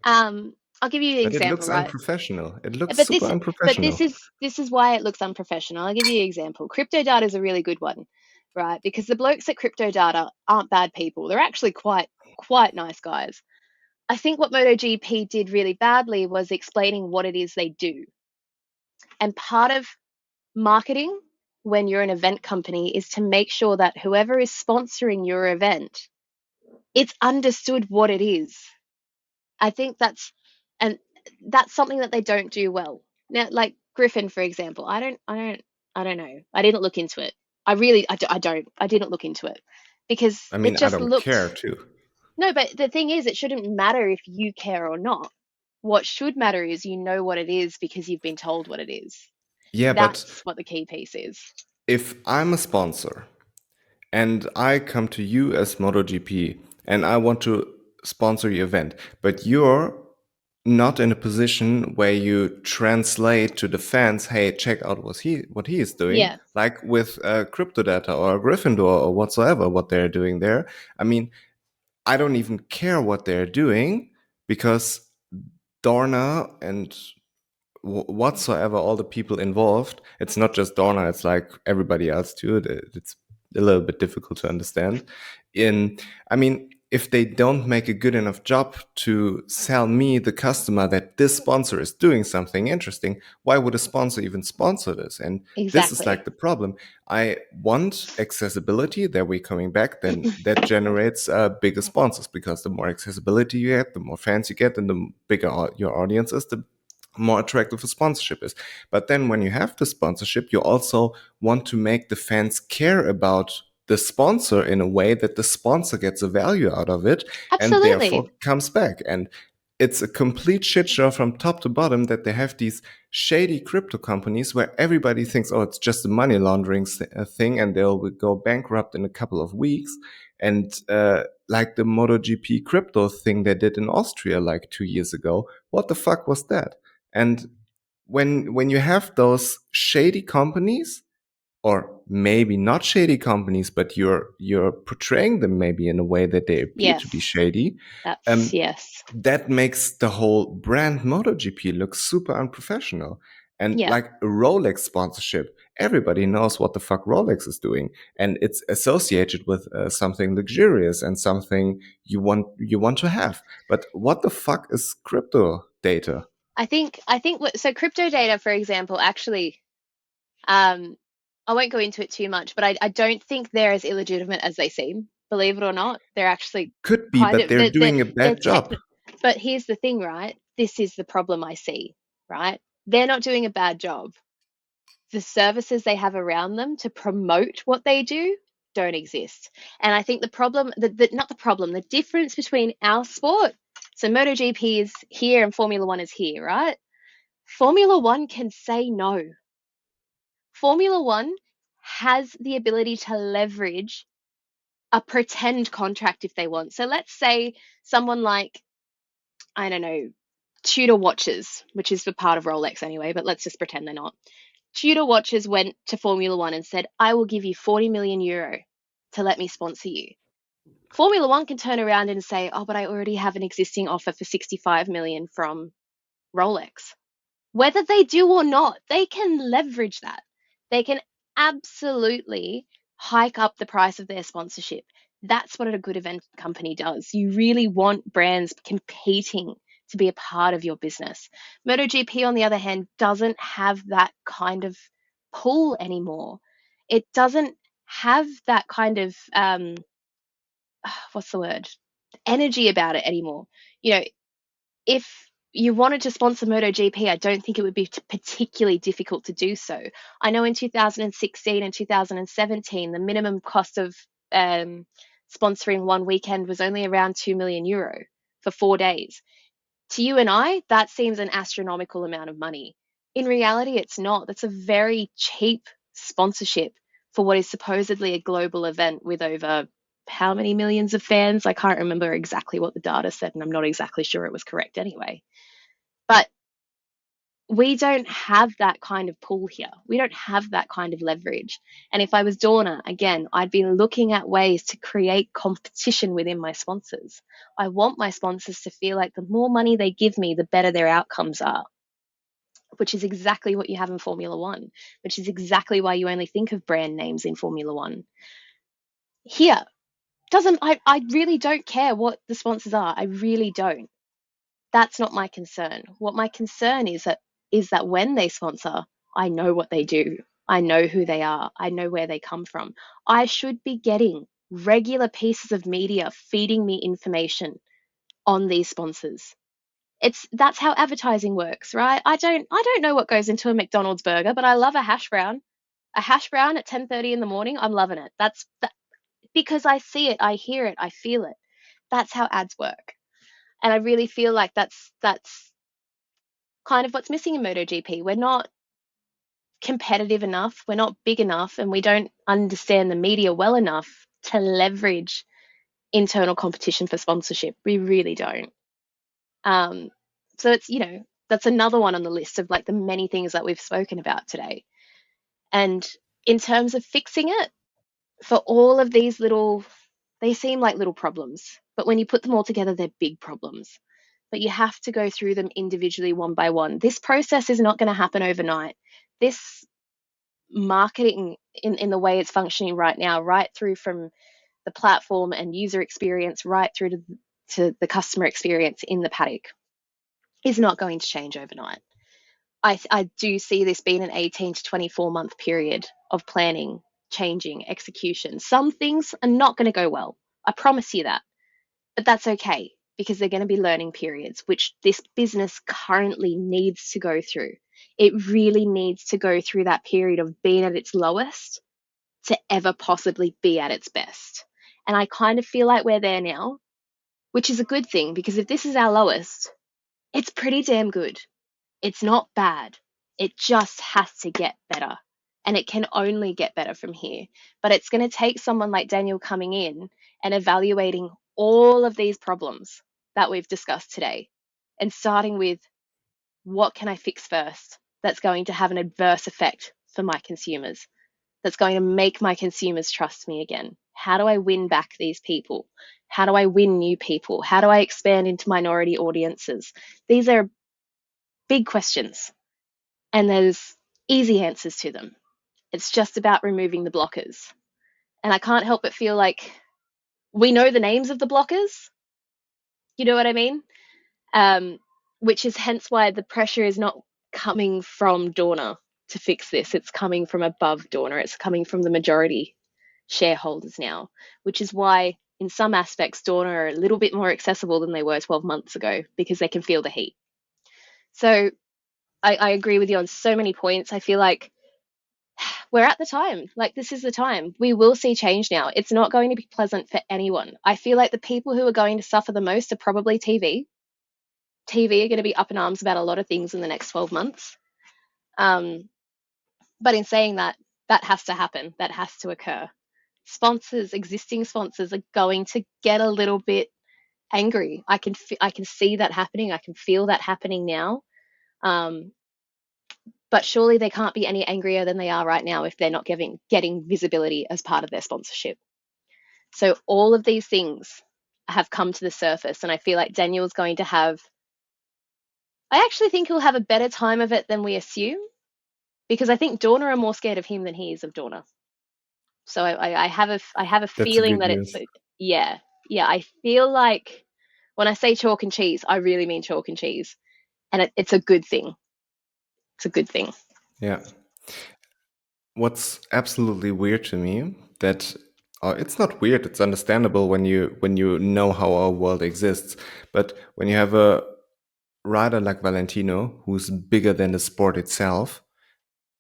I'll give you an But it example, looks right? unprofessional. It looks But super this but this unprofessional. is this is why it looks unprofessional. I'll give you an example. Crypto data is a really good one, right? Because the blokes at Crypto Data aren't bad people. They're actually quite nice guys. I think what MotoGP did really badly was explaining what it is they do. And part of marketing when you're an event company is to make sure that whoever is sponsoring your event, it's understood what it is. I think and that's something that they don't do well. Now, like Griffin, for example, I don't know. I didn't look into it. I didn't look into it because I it mean, I just don't looked, care too. no, but the thing is, it shouldn't matter if you care or not. What should matter is you know what it is because you've been told what it is. Yeah, but That's what the key piece is. if I'm a sponsor and I come to you as MotoGP and I want to sponsor your event, but you're not in a position where you translate to the fans, hey, check out what he is doing, Yeah, like with Crypto Data or Gryffindor or whatsoever, what they're doing there. I mean, I don't even care what they're doing because Dorna and whatsoever, all the people involved, it's not just Dorna, it's like everybody else too. It's a little bit difficult to understand. I mean, if they don't make a good enough job to sell me, the customer, that this sponsor is doing something interesting, why would a sponsor even sponsor this? And this is like exactly. the problem. I want accessibility. There we're coming back. Then that generates bigger sponsors, because the more accessibility you get, the more fans you get, and the bigger your audience is, the more attractive a sponsorship is. But then when you have the sponsorship, you also want to make the fans care about the sponsor in a way that the sponsor gets a value out of it and Absolutely. therefore comes back. And it's a complete shit show from top to bottom that they have these shady crypto companies where everybody thinks, oh, it's just a money laundering thing, and they'll go bankrupt in a couple of weeks. And like the MotoGP crypto thing they did in Austria like 2 years ago, what the fuck was that? And when you have those shady companies, or maybe not shady companies, but you're portraying them maybe in a way that they appear to be Yes. shady, That's yes. that makes the whole brand MotoGP look super unprofessional. And Yeah. like a Rolex sponsorship, everybody knows what the fuck Rolex is doing, and it's associated with something luxurious and something you want to have. But what the fuck is crypto data? I think so crypto data, for example, actually, um, I won't go into it too much, but I don't think they're as illegitimate as they seem. Believe it or not, they're actually Could be, kind but of they're they're doing a they're bad job. techni- But here's the thing, right? This is the problem I see, right? They're not doing a bad job. The services they have around them to promote what they do don't exist. And I think the problem, not the problem, the difference between our sport So MotoGP is here and Formula One is here, right? Formula One can say no. Formula One has the ability to leverage a pretend contract if they want. So let's say someone like, I don't know, Tudor Watches, which is for part of Rolex anyway, but let's just pretend they're not. Tudor Watches went to Formula One and said, I will give you 40 million euro to let me sponsor you. Formula One can turn around and say, oh, but I already have an existing offer for 65 million from Rolex. Whether they do or not, they can leverage that. They can absolutely hike up the price of their sponsorship. That's what a good event company does. You really want brands competing to be a part of your business. MotoGP, on the other hand, doesn't have that kind of pull anymore. It doesn't have that kind of what's the word? Energy about it anymore. You know, if you wanted to sponsor MotoGP, I don't think it would be particularly difficult to do so. I know in 2016 and 2017, the minimum cost of sponsoring one weekend was only around 2 million euro for 4 days. To you and I, that seems an astronomical amount of money. In reality, it's not. That's a very cheap sponsorship for what is supposedly a global event with over how many millions of fans? I can't remember exactly what the data said, and I'm not exactly sure it was correct anyway. But we don't have that kind of pull here. We don't have that kind of leverage. And if I was Dorna, again, I'd be looking at ways to create competition within my sponsors. I want my sponsors to feel like the more money they give me, the better their outcomes are, which is exactly what you have in Formula One, which is exactly why you only think of brand names in Formula One. Here, I really don't care what the sponsors are. I really don't. That's not my concern. What my concern is that when they sponsor, I know what they do. I know who they are. I know where they come from. I should be getting regular pieces of media feeding me information on these sponsors. That's how advertising works, right? I don't know what goes into a McDonald's burger, but I love a hash brown. A hash brown at 10:30 in the morning, I'm loving it. Because I see it, I hear it, I feel it. That's how ads work. And I really feel like that's kind of what's missing in MotoGP. We're not competitive enough, we're not big enough, and we don't understand the media well enough to leverage internal competition for sponsorship. We really don't. So it's, that's another one on the list of like the many things that we've spoken about today. And in terms of fixing it, for all of these they seem like little problems, but when you put them all together, they're big problems. But you have to go through them individually, one by one. This process is not going to happen overnight. This marketing in the way it's functioning right now, right through from the platform and user experience, right through to the customer experience in the paddock, is not going to change overnight. I do see this being an 18 to 24 month period of planning, changing, execution. Some things are not going to go well. I promise you that. But that's okay, because they're going to be learning periods, which this business currently needs to go through. It really needs to go through that period of being at its lowest to ever possibly be at its best. And I kind of feel like we're there now, which is a good thing, because if this is our lowest, it's pretty damn good. It's not bad. It just has to get better. And it can only get better from here. But it's going to take someone like Daniel coming in and evaluating all of these problems that we've discussed today and starting with, what can I fix first that's going to have an adverse effect for my consumers, that's going to make my consumers trust me again? How do I win back these people? How do I win new people? How do I expand into minority audiences? These are big questions, and there's easy answers to them. It's just about removing the blockers. And I can't help but feel like we know the names of the blockers. You know what I mean? Which is hence why the pressure is not coming from Dorna to fix this. It's coming from above Dorna. It's coming from the majority shareholders now, which is why in some aspects Dorna are a little bit more accessible than they were 12 months ago, because they can feel the heat. So I agree with you on so many points. I feel like we're at the time. Like, this is the time. We will see change now. It's not going to be pleasant for anyone. I feel like the people who are going to suffer the most are probably TV. TV are going to be up in arms about a lot of things in the next 12 months. But in saying that, that has to happen. That has to occur. Existing sponsors are going to get a little bit angry. I can see that happening. I can feel that happening now. But surely they can't be any angrier than they are right now if they're not getting visibility as part of their sponsorship. So all of these things have come to the surface, and I feel like Daniel's going to have. I actually think he'll have a better time of it than we assume, because I think Dorna are more scared of him than he is of Dorna. So I have a That's a feeling good that it's news. yeah. I feel like when I say chalk and cheese, I really mean chalk and cheese, and it's a good thing. It's a good thing. Yeah. What's absolutely weird to me that it's not weird, it's understandable when you know how our world exists, but when you have a rider like Valentino who's bigger than the sport itself,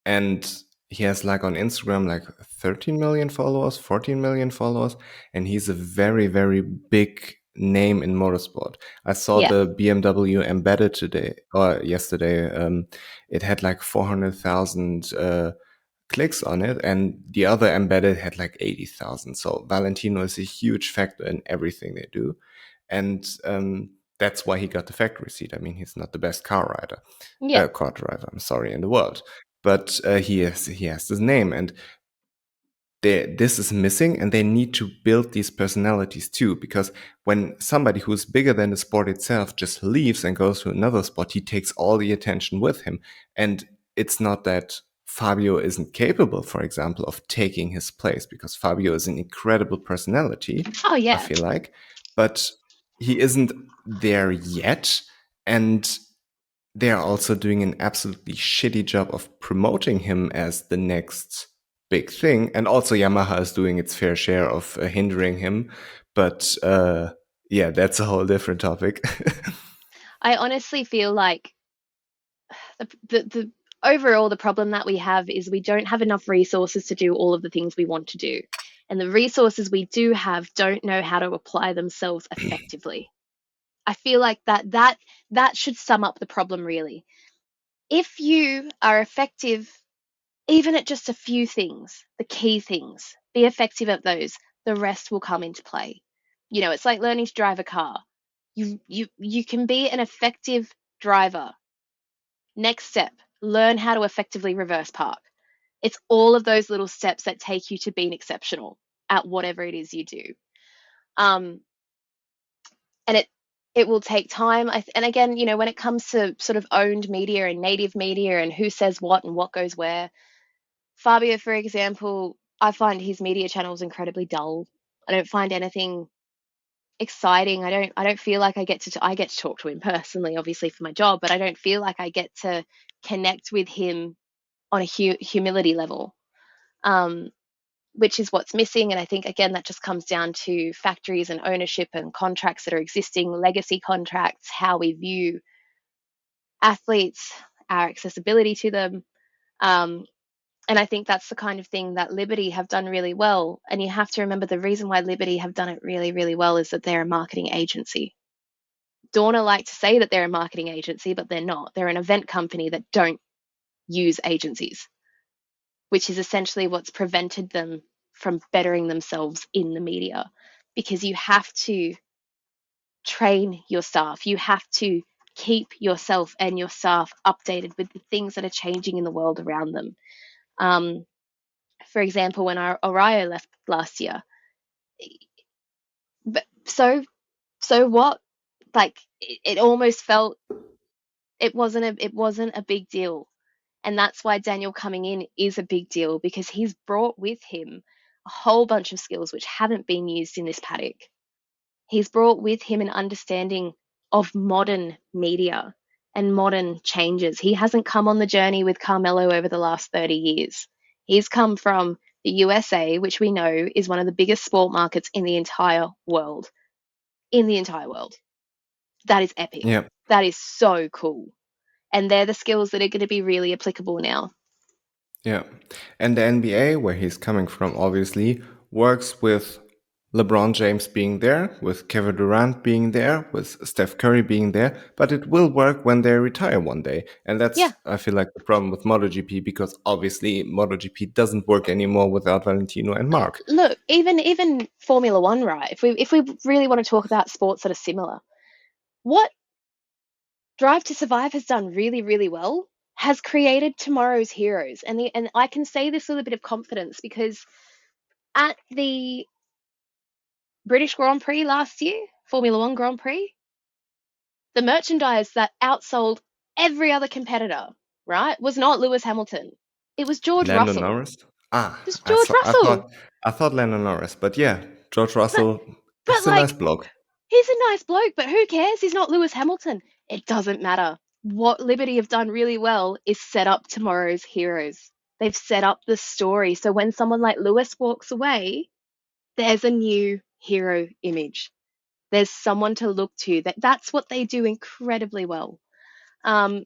and he has like on Instagram like 13 million followers, 14 million followers, and he's a very, very big name in motorsport. I saw Yeah. the BMW embedded today or yesterday. It had like 400,000 clicks on it, and the other embedded had like 80,000. So Valentino is a huge factor in everything they do, and that's why he got the factory seat. I mean, he's not the best car driver. I'm sorry, in the world, but he has this name, and this is missing, and they need to build these personalities too, because when somebody who's bigger than the sport itself just leaves and goes to another sport, he takes all the attention with him. And it's not that Fabio isn't capable, for example, of taking his place, because Fabio is an incredible personality, Oh I yeah. feel like, but he isn't there yet. And they're also doing an absolutely shitty job of promoting him as the next big thing. And also Yamaha is doing its fair share of hindering him. But yeah, that's a whole different topic. I honestly feel like the overall the problem that we have is we don't have enough resources to do all of the things we want to do. And the resources we do have don't know how to apply themselves effectively. I feel like that should sum up the problem really. If you are effective even at just a few things, the key things, be effective at those, the rest will come into play. It's like learning to drive a car. You can be an effective driver. Next step, learn how to effectively reverse park. It's all of those little steps that take you to being exceptional at whatever it is you do. Um, and it will take time. And again, when it comes to sort of owned media and native media and who says what and what goes where, Fabio, for example, I find his media channels incredibly dull. I don't find anything exciting. I don't feel like I get to talk to him personally, obviously for my job, but I don't feel like I get to connect with him on a humility level, which is what's missing. And I think again that just comes down to factories and ownership and contracts that are existing, legacy contracts, how we view athletes, our accessibility to them. Um, And I think that's the kind of thing that Liberty have done really well. And you have to remember the reason why Liberty have done it really, really well is that they're a marketing agency. Dorna like to say that they're a marketing agency, but they're not. They're an event company that don't use agencies, which is essentially what's prevented them from bettering themselves in the media, because you have to train your staff. You have to keep yourself and your staff updated with the things that are changing in the world around them. For example, when our Orion left last year, but so what? Like it almost felt it wasn't a big deal, and that's why Daniel coming in is a big deal, because he's brought with him a whole bunch of skills which haven't been used in this paddock. He's brought with him an understanding of modern media and modern changes. He hasn't come on the journey with Carmelo over the last 30 years. He's come from the USA, which we know is one of the biggest sport markets in the entire world. In the entire world. That is epic. Yeah. That is so cool. And they're the skills that are going to be really applicable now. Yeah. And the NBA, where he's coming from, obviously works with LeBron James being there, with Kevin Durant being there, with Steph Curry being there, but it will work when they retire one day. And Yeah. that's, I feel like, the problem with MotoGP, because obviously MotoGP doesn't work anymore without Valentino and Mark. Look, even Formula One, right? If we really want to talk about sports that are similar, what Drive to Survive has done really, really well has created tomorrow's heroes. And I can say this with a bit of confidence because at the British Grand Prix last year, Formula One Grand Prix, the merchandise that outsold every other competitor, right, was not Lewis Hamilton. It was George Lando Russell. Norris? Ah, Just George Russell. I thought Lando Norris, but yeah, George But Russell, but he's a nice like bloke. he's a nice bloke, but who cares? He's not Lewis Hamilton. It doesn't matter. What Liberty have done really well is set up tomorrow's heroes. They've set up the story. So when someone like Lewis walks away, there's a new hero image. There's someone to look to. That's what they do incredibly well. Um,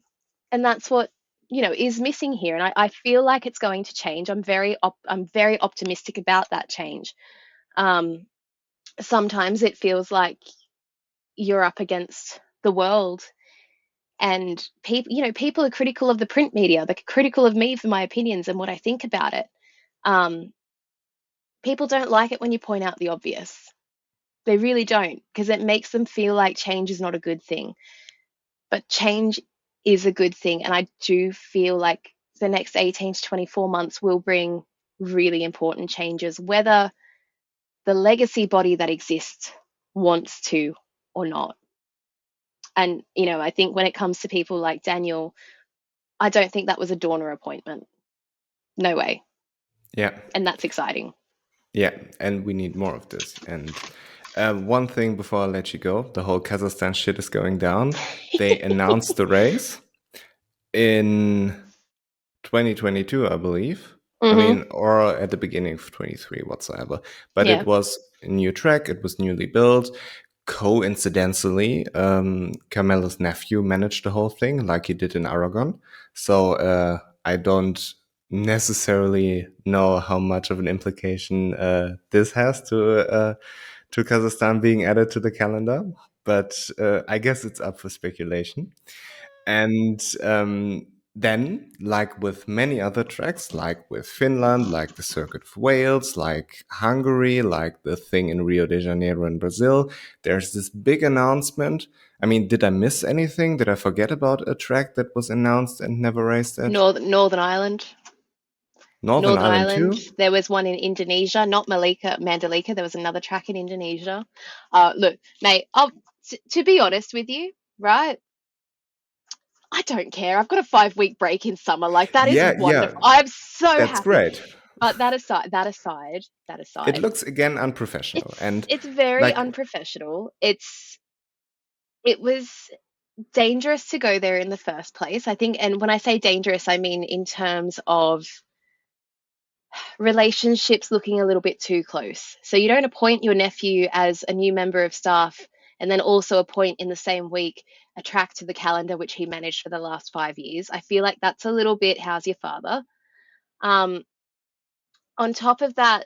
and that's what is missing here. And I feel like it's going to change. I'm very optimistic about that change. Um, Sometimes it feels like you're up against the world, and people are critical of the print media. They're critical of me for my opinions and what I think about it. Um, People don't like it when you point out the obvious. They really don't, because it makes them feel like change is not a good thing. But change is a good thing, and I do feel like the next 18 to 24 months will bring really important changes, whether the legacy body that exists wants to or not. And, I think when it comes to people like Daniel, I don't think that was a Dorner appointment. No way. Yeah. And that's exciting. Yeah, and we need more of this. And one thing before I let you go, the whole Kazakhstan shit is going down. They announced the race in 2022, I believe. I mean, or at the beginning of 23 whatsoever. But Yeah. it was a new track. It was newly built. Coincidentally, Carmelo's nephew managed the whole thing like he did in Aragon. So I don't necessarily know how much of an implication this has to Kazakhstan being added to the calendar. But I guess it's up for speculation. And then, like with many other tracks, like with Finland, like the Circuit of Wales, like Hungary, like the thing in Rio de Janeiro in Brazil, there's this big announcement. I mean, did I miss anything? Did I forget about a track that was announced and never raced at? Northern Ireland. Northern Northern Ireland Ireland. too? There was one in Indonesia, not Mandalika. There was another track in Indonesia. Look, mate, to be honest with you, right? I don't care. I've got a 5-week break in summer. Like, that is Yeah, wonderful. I'm so that's happy. great. But that aside, It looks again unprofessional, and it's very like, unprofessional. It was dangerous to go there in the first place, I think. And when I say dangerous, I mean in terms of relationships looking a little bit too close. So you don't appoint your nephew as a new member of staff and then also appoint in the same week a track to the calendar, which he managed for the last 5 years. I feel like that's a little bit, how's your father? On top of that,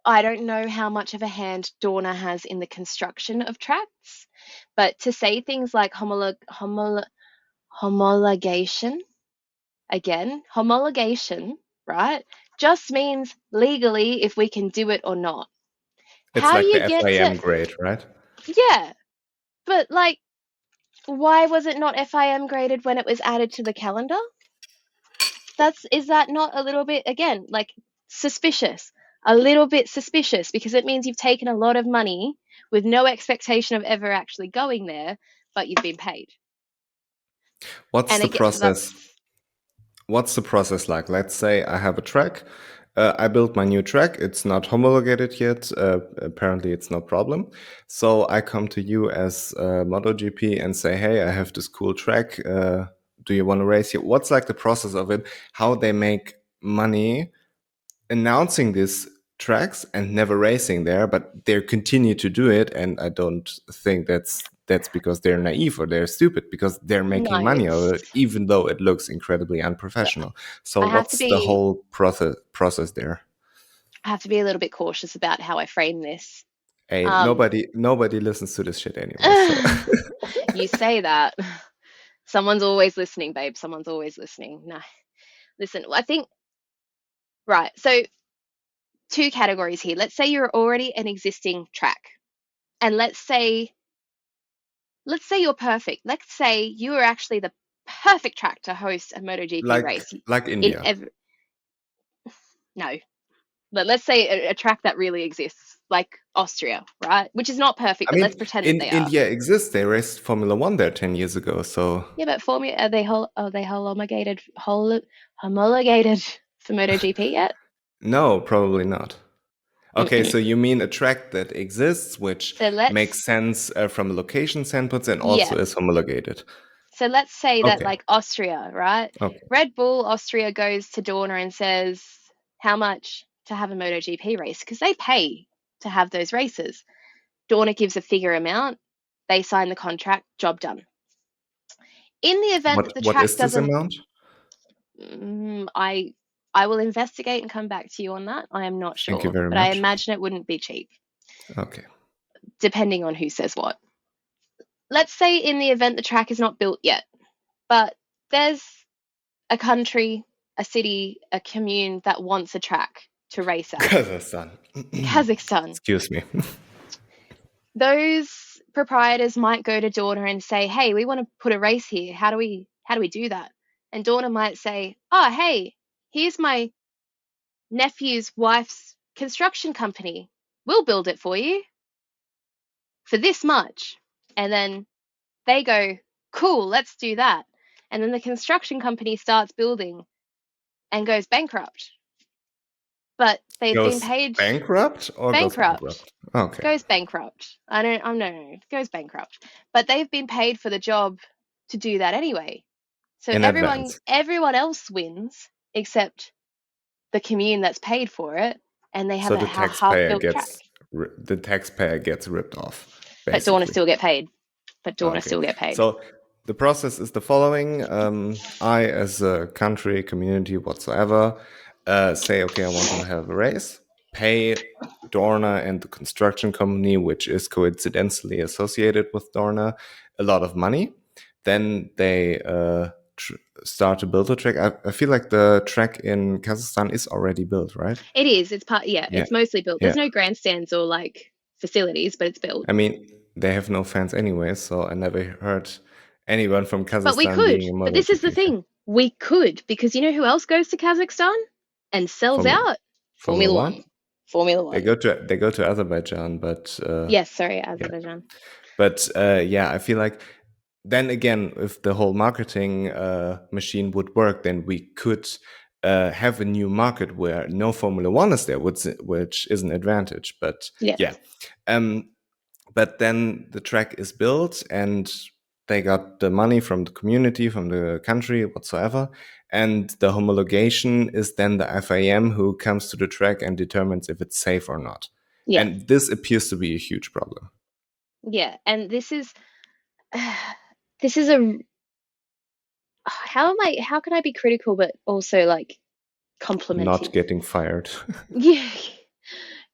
I don't know how much of a hand Dorna has in the construction of tracks, but to say things like homologation, again, homologation, right, just means legally if we can do it or not. it's How like you the get to, FIM grade, right? yeah, but like, why was it not FIM graded when it was added to the calendar? Is that not a little bit, again, like, suspicious? A little bit suspicious, because it means you've taken a lot of money with no expectation of ever actually going there, but you've been paid. What's And the again, process? What's the process like? Let's say I have a track. I built my new track. It's not homologated yet. Apparently, it's no problem. So I come to you as MotoGP and say, "Hey, I have this cool track. Do you want to race here?" What's like the process of it? How they make money announcing these tracks and never racing there, but they continue to do it. And I don't think that's because they're naive or they're stupid, because they're no, making money out of it, even though it looks incredibly look, unprofessional. So I have to what's the be whole process there? I have to be a little bit cautious about how I frame this. Hey, Um, nobody listens to this shit anyway. So you say that. Someone's always listening, babe. Someone's always listening. No, listen, I think, right. So, two categories here. Let's say you're already an existing track, and let's say you're perfect. Let's say you are actually the perfect track to host a MotoGP race. like In India. every No, but let's say a track that really exists, like Austria, right? Which is not perfect, I but mean, let's pretend that in they are. India exists. They raced Formula One there 10 years ago. So Yeah, but Formula are they homologated for MotoGP yet? no, probably not. Okay, Mm-mm. so you mean a track that exists, which So makes let's sense from a location standpoint and yeah. also is homologated. So let's say that Okay, like Austria, right? okay. Red Bull Austria goes to Dorna and says how much to have a MotoGP race because they pay to have those races. Dorna gives a figure amount, they sign the contract, job done. In the event that the What track is this doesn't, amount? I will investigate and come back to you on that. I am not Thank you sure, very but I much. imagine it wouldn't be cheap, Okay. depending on who says what. Let's say in the event the track is not built yet, but there's a country, a city, a commune that wants a track to race at. Kazakhstan. Kazakhstan. Excuse me. Those proprietors might go to Dorna and say, "Hey, we want to put a race here. How do we do that?" And Dorna might say, "Oh, hey, here's my nephew's wife's construction company. We'll build it for you for this much." And then they go, "Cool, let's do that." And then the construction company starts building and goes bankrupt. But they've been Goes paid bankrupt or goes bankrupt. bankrupt? Okay. Goes bankrupt. I no, goes bankrupt. But they've been paid for the job to do that anyway. So In advance. everyone else wins except the commune that's paid for it, and they have So a half built track. the taxpayer gets ripped off, But Dorna basically. still get paid. But Dorna Okay. still get paid. So the process is the following. I, as a country, community, whatsoever, say, okay, I want to have a race, pay Dorna and the construction company, which is coincidentally associated with Dorna, a lot of money. Then they start to build a track. I feel like the track in Kazakhstan is already built, right? It is. It's part. Yeah, Yeah. it's mostly built. Yeah. There's no grandstands or like facilities, but it's built. I mean, they have no fans anyway, so I never heard anyone from But we Kazakhstan could. being a But this is the MotoGP fan. thing. We could because you know who else goes to Kazakhstan and sells Formula out? Formula Formula One. One. Formula One. They go to Azerbaijan, but Yes, sorry, yeah. Azerbaijan. But yeah, I feel like then again, if the whole marketing machine would work, then we could have a new market where no Formula One is there, which is an advantage. But Yes. yeah, but then the track is built and they got the money from the community, from the country, whatsoever. And the homologation is then the FIM who comes to the track and determines if it's safe or not. Yeah. And this appears to be a huge problem. Yeah, and this is a how can I be critical but also like Not complimenting? getting fired. Yeah.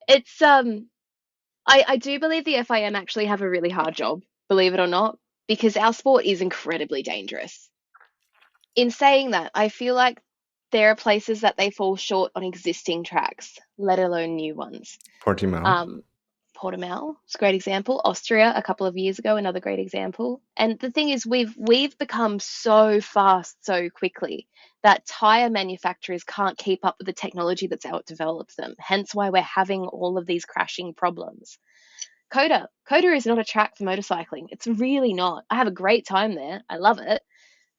It's I do believe the FIM actually have a really hard job, believe it or not, because our sport is incredibly dangerous. In saying that, I feel like there are places that they fall short on existing tracks, let alone new ones. Portimao. Portimao is a great example. Austria a couple of years ago, another great example. And the thing is, we've become so fast so quickly that tire manufacturers can't keep up with the technology that's outdeveloped them. Hence why we're having all of these crashing problems. Coda is not a track for motorcycling. It's really not. I have a great time there. I love it,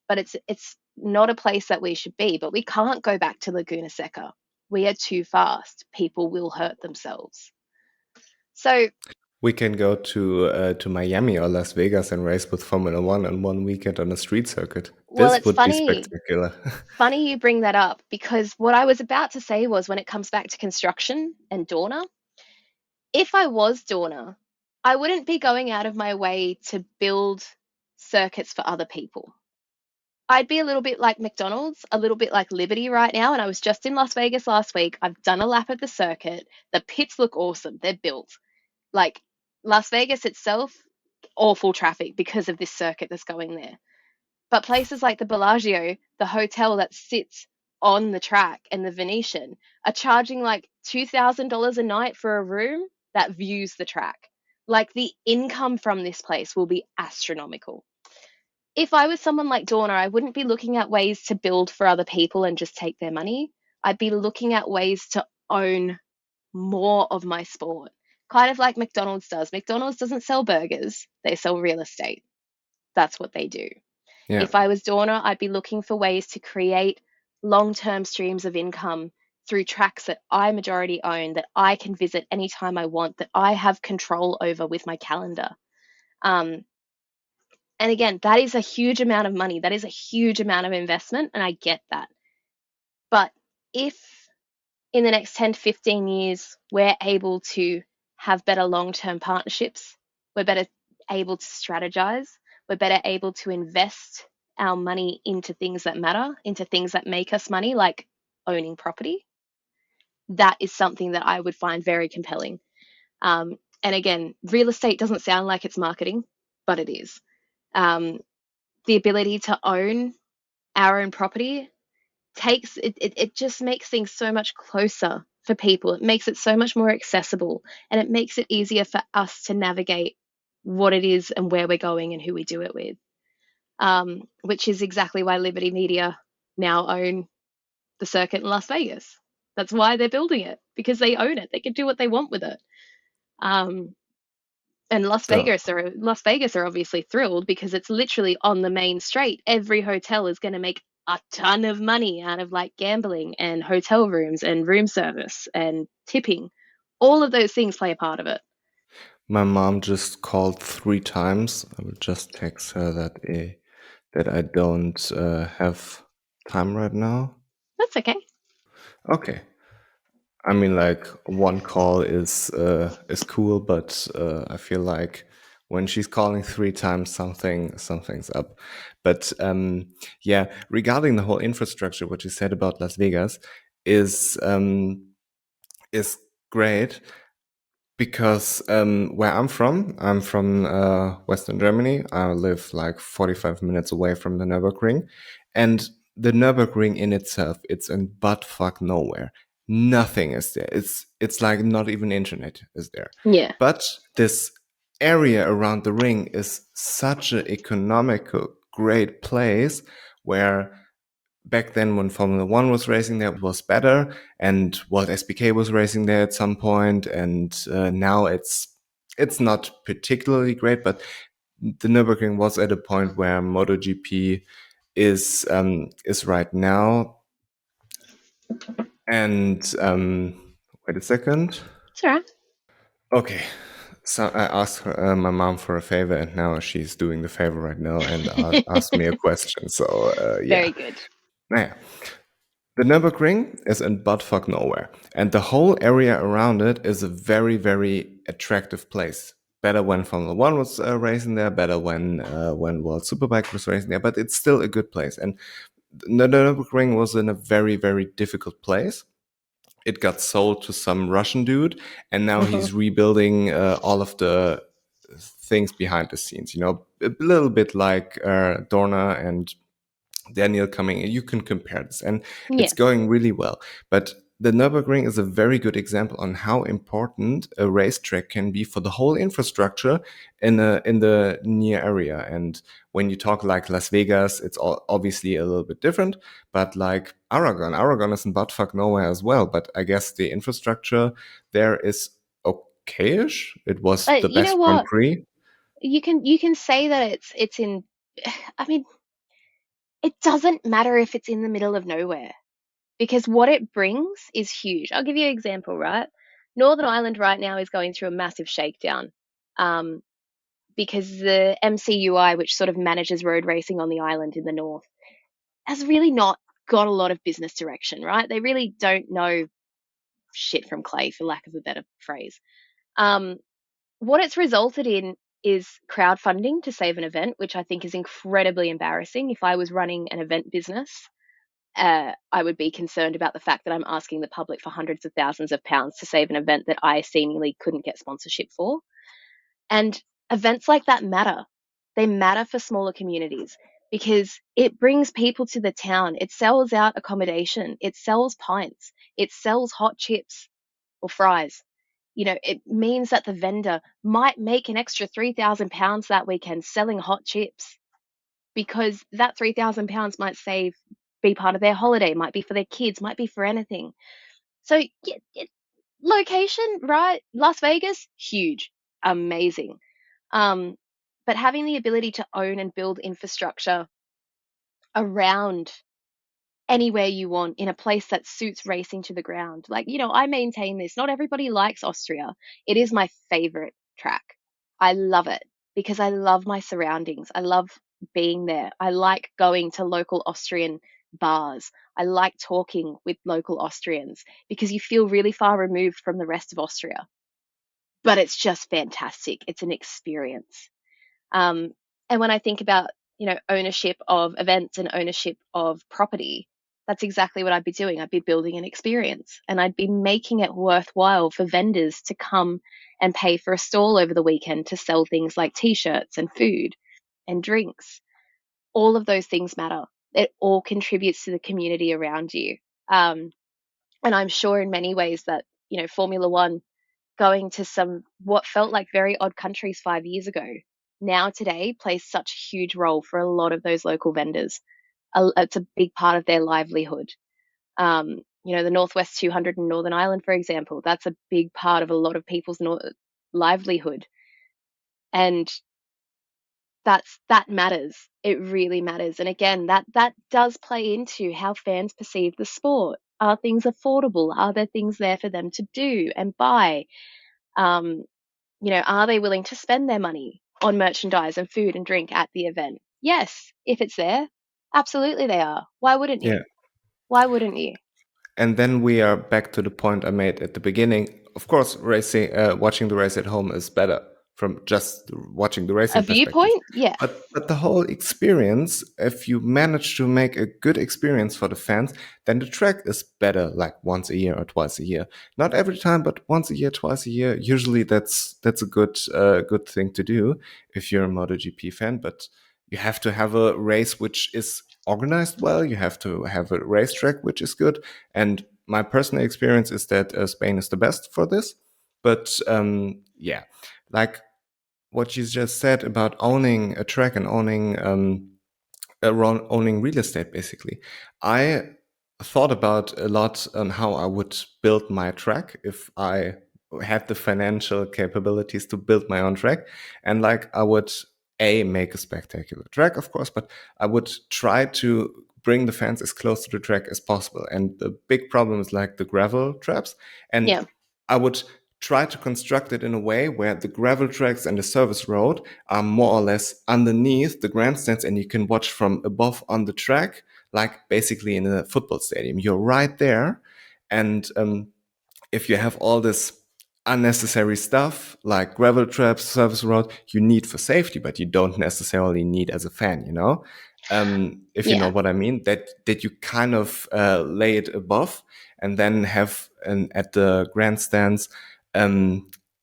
but it's not a place that we should be. But we can't go back to Laguna Seca. We are too fast. People will hurt themselves. So We can go to Miami or Las Vegas and race with Formula One on one weekend on a street circuit. well, This it's would be funny. spectacular. Funny you bring that up because what I was about to say was when it comes back to construction and Dorna, if I was Dorna, I wouldn't be going out of my way to build circuits for other people. I'd be a little bit like McDonald's, a little bit like Liberty right now. And I was just in Las Vegas last week. I've done a lap of the circuit. The pits look awesome. They're built. Like Las Vegas itself, awful traffic because of this circuit that's going there. But places like the Bellagio, the hotel that sits on the track, and the Venetian are charging like $2,000 a night for a room that views the track. Like the income from this place will be astronomical. If I was someone like Dorna, I wouldn't be looking at ways to build for other people and just take their money. I'd be looking at ways to own more of my sport. Kind of like McDonald's does. McDonald's doesn't sell burgers, they sell real estate. That's what they do. Yeah. If I was Dorna, I'd be looking for ways to create long term streams of income through tracks that I majority own, that I can visit anytime I want, that I have control over with my calendar. Um, and again, that is a huge amount of money. That is a huge amount of investment, and I get that. But if in the next 10 to 15 years we're able to have better long term partnerships, we're better able to strategize, we're better able to invest our money into things that matter, into things that make us money, like owning property, that is something that I would find very compelling. And again, real estate doesn't sound like it's marketing, but it is. Um, the ability to own our own property it just makes things so much closer for people. It makes it so much more accessible, and it makes it easier for us to navigate what it is and where we're going and who we do it with. Which is exactly why Liberty Media now own the circuit in Las Vegas. That's why they're building it, because they own it. They can do what they want with it. Um, and So Las Vegas are obviously thrilled because it's literally on the main street. Every hotel is going to make a ton of money out of like gambling and hotel rooms and room service and tipping. All of those things play a part of it. my mom just called 3 times. I will just text her that I don't have time right now. That's okay. Okay. I mean, like one call is cool, but I feel like when she's calling 3 times, something's up. But yeah, regarding the whole infrastructure, what you said about Las Vegas is great because where I'm from Western Germany. I live like 45 minutes away from the Nürburgring, and the Nürburgring in itself, it's in butt fuck nowhere. Nothing is there. It's like not even internet is there. Yeah. But this area around the ring is such an economical, great place where back then when Formula One was racing there, it was better, and WorldSBK was racing there at some point, and now it's not particularly great, but the Nürburgring was at a point where MotoGP is right now. And wait a second. It's all right. Okay. So I asked her, my mom for a favor, and now she's doing the favor right now and asked me a question. So yeah. Very good. Naja. The Nürburgring is in buttfuck nowhere, and the whole area around it is a very, very attractive place. Better when Formula One was racing there, better when World Superbike was racing there, but it's still a good place. And the Nürburgring was in a very, very difficult place. It got sold to some Russian dude, and now he's rebuilding all of the things behind the scenes. You know, a little bit like Dorna and Daniel coming in. You can compare this, and Yeah. it's going really well. But the Nürburgring is a very good example on how important a racetrack can be for the whole infrastructure in the near area. And when you talk like Las Vegas, it's obviously a little bit different. But like Aragon is in buttfuck nowhere as well. But I guess the infrastructure there is okayish. It was But the you know best Grand what? Prix. You can say that it's in. I mean, it doesn't matter if it's in the middle of nowhere, because what it brings is huge. I'll give you an example, right? Northern Ireland right now is going through a massive shakedown, um, because the MCUI, which sort of manages road racing on the island in the north, has really not got a lot of business direction, right? They really don't know shit from clay, for lack of a better phrase. Um, what it's resulted in is crowdfunding to save an event, which I think is incredibly embarrassing. If I was running an event business, I would be concerned about the fact that I'm asking the public for hundreds of thousands of pounds to save an event that I seemingly couldn't get sponsorship for. And events like that matter. They matter for smaller communities because it brings people to the town. It sells out accommodation. It sells pints. It sells hot chips or fries. It means that the vendor might make an extra £3,000 that weekend selling hot chips because that £3,000 might be part of their holiday, might be for their kids, might be for anything. So, location, right? Las Vegas, huge, amazing. Um, but having the ability to own and build infrastructure around anywhere you want in a place that suits racing to the ground. Like, I maintain this. Not everybody likes Austria. It is my favorite track. I love it because I love my surroundings. I love being there. I like going to local Austrian bars. I like talking with local Austrians because you feel really far removed from the rest of Austria. But it's just fantastic. It's an experience. Um, and when I think about, ownership of events and ownership of property, that's exactly what I'd be doing. I'd be building an experience and I'd be making it worthwhile for vendors to come and pay for a stall over the weekend to sell things like t-shirts and food and drinks. All of those things matter. It all contributes to the community around you. And I'm sure in many ways that, Formula One going to some what felt like very odd countries 5 years ago now today plays such a huge role for a lot of those local vendors. It's a big part of their livelihood. The Northwest 200 in Northern Ireland, for example, that's a big part of a lot of people's livelihood. And that matters. It really matters. And again, that does play into how fans perceive the sport. Are things affordable? Are there things there for them to do and buy? Um, are they willing to spend their money on merchandise and food and drink at the event? Yes, if it's there, absolutely they are. Why wouldn't you? Yeah. Why wouldn't you? And then we are back to the point I made at the beginning. Of course, watching the race at home is better from just watching the A racing perspective. viewpoint? Yeah. But the whole experience, if you manage to make a good experience for the fans, then the track is better like once a year or twice a year. Not every time, but once a year, twice a year. Usually that's a good thing to do if you're a MotoGP fan. But you have to have a race which is organized well. You have to have a racetrack which is good. And my personal experience is that Spain is the best for this. But yeah, like what you just said about owning a track and owning real estate, basically. I thought about a lot on how I would build my track if I had the financial capabilities to build my own track. And like I would make a spectacular track, of course, but I would try to bring the fans as close to the track as possible. And the big problem is like the gravel traps. And Yeah. I would try to construct it in a way where the gravel tracks and the service road are more or less underneath the grandstands and you can watch from above on the track, like basically in a football stadium. You're right there. And if you have all this unnecessary stuff like gravel traps, service road, you need for safety, but you don't necessarily need as a fan, if you know Yeah. what I mean, that you kind of lay it above and then have at the grandstands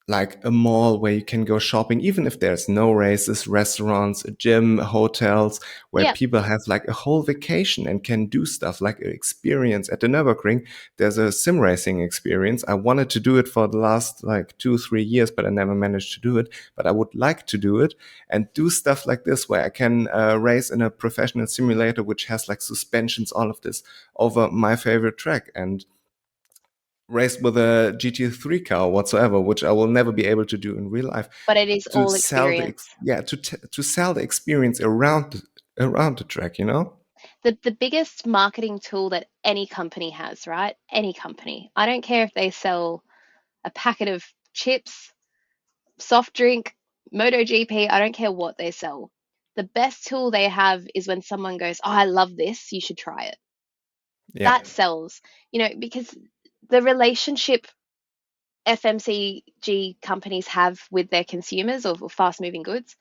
like a mall where you can go shopping, even if there's no races, restaurants, a gym, hotels, where Yeah. people have like a whole vacation and can do stuff like an experience at the Nürburgring. There's a sim racing experience. I wanted to do it for the last like 2-3 years, but I never managed to do it. But I would like to do it and do stuff like this where I can race in a professional simulator, which has like suspensions, all of this over my favorite track, and race with a GT3 car whatsoever, which I will never be able to do in real life. But it is To all sell experience. to sell the experience around the track, The biggest marketing tool that any company has, right? Any company. I don't care if they sell a packet of chips, soft drink, MotoGP, I don't care what they sell. The best tool they have is when someone goes, "Oh, I love this, you should try it." Yeah, That sells, because the relationship FMCG companies have with their consumers or fast moving goods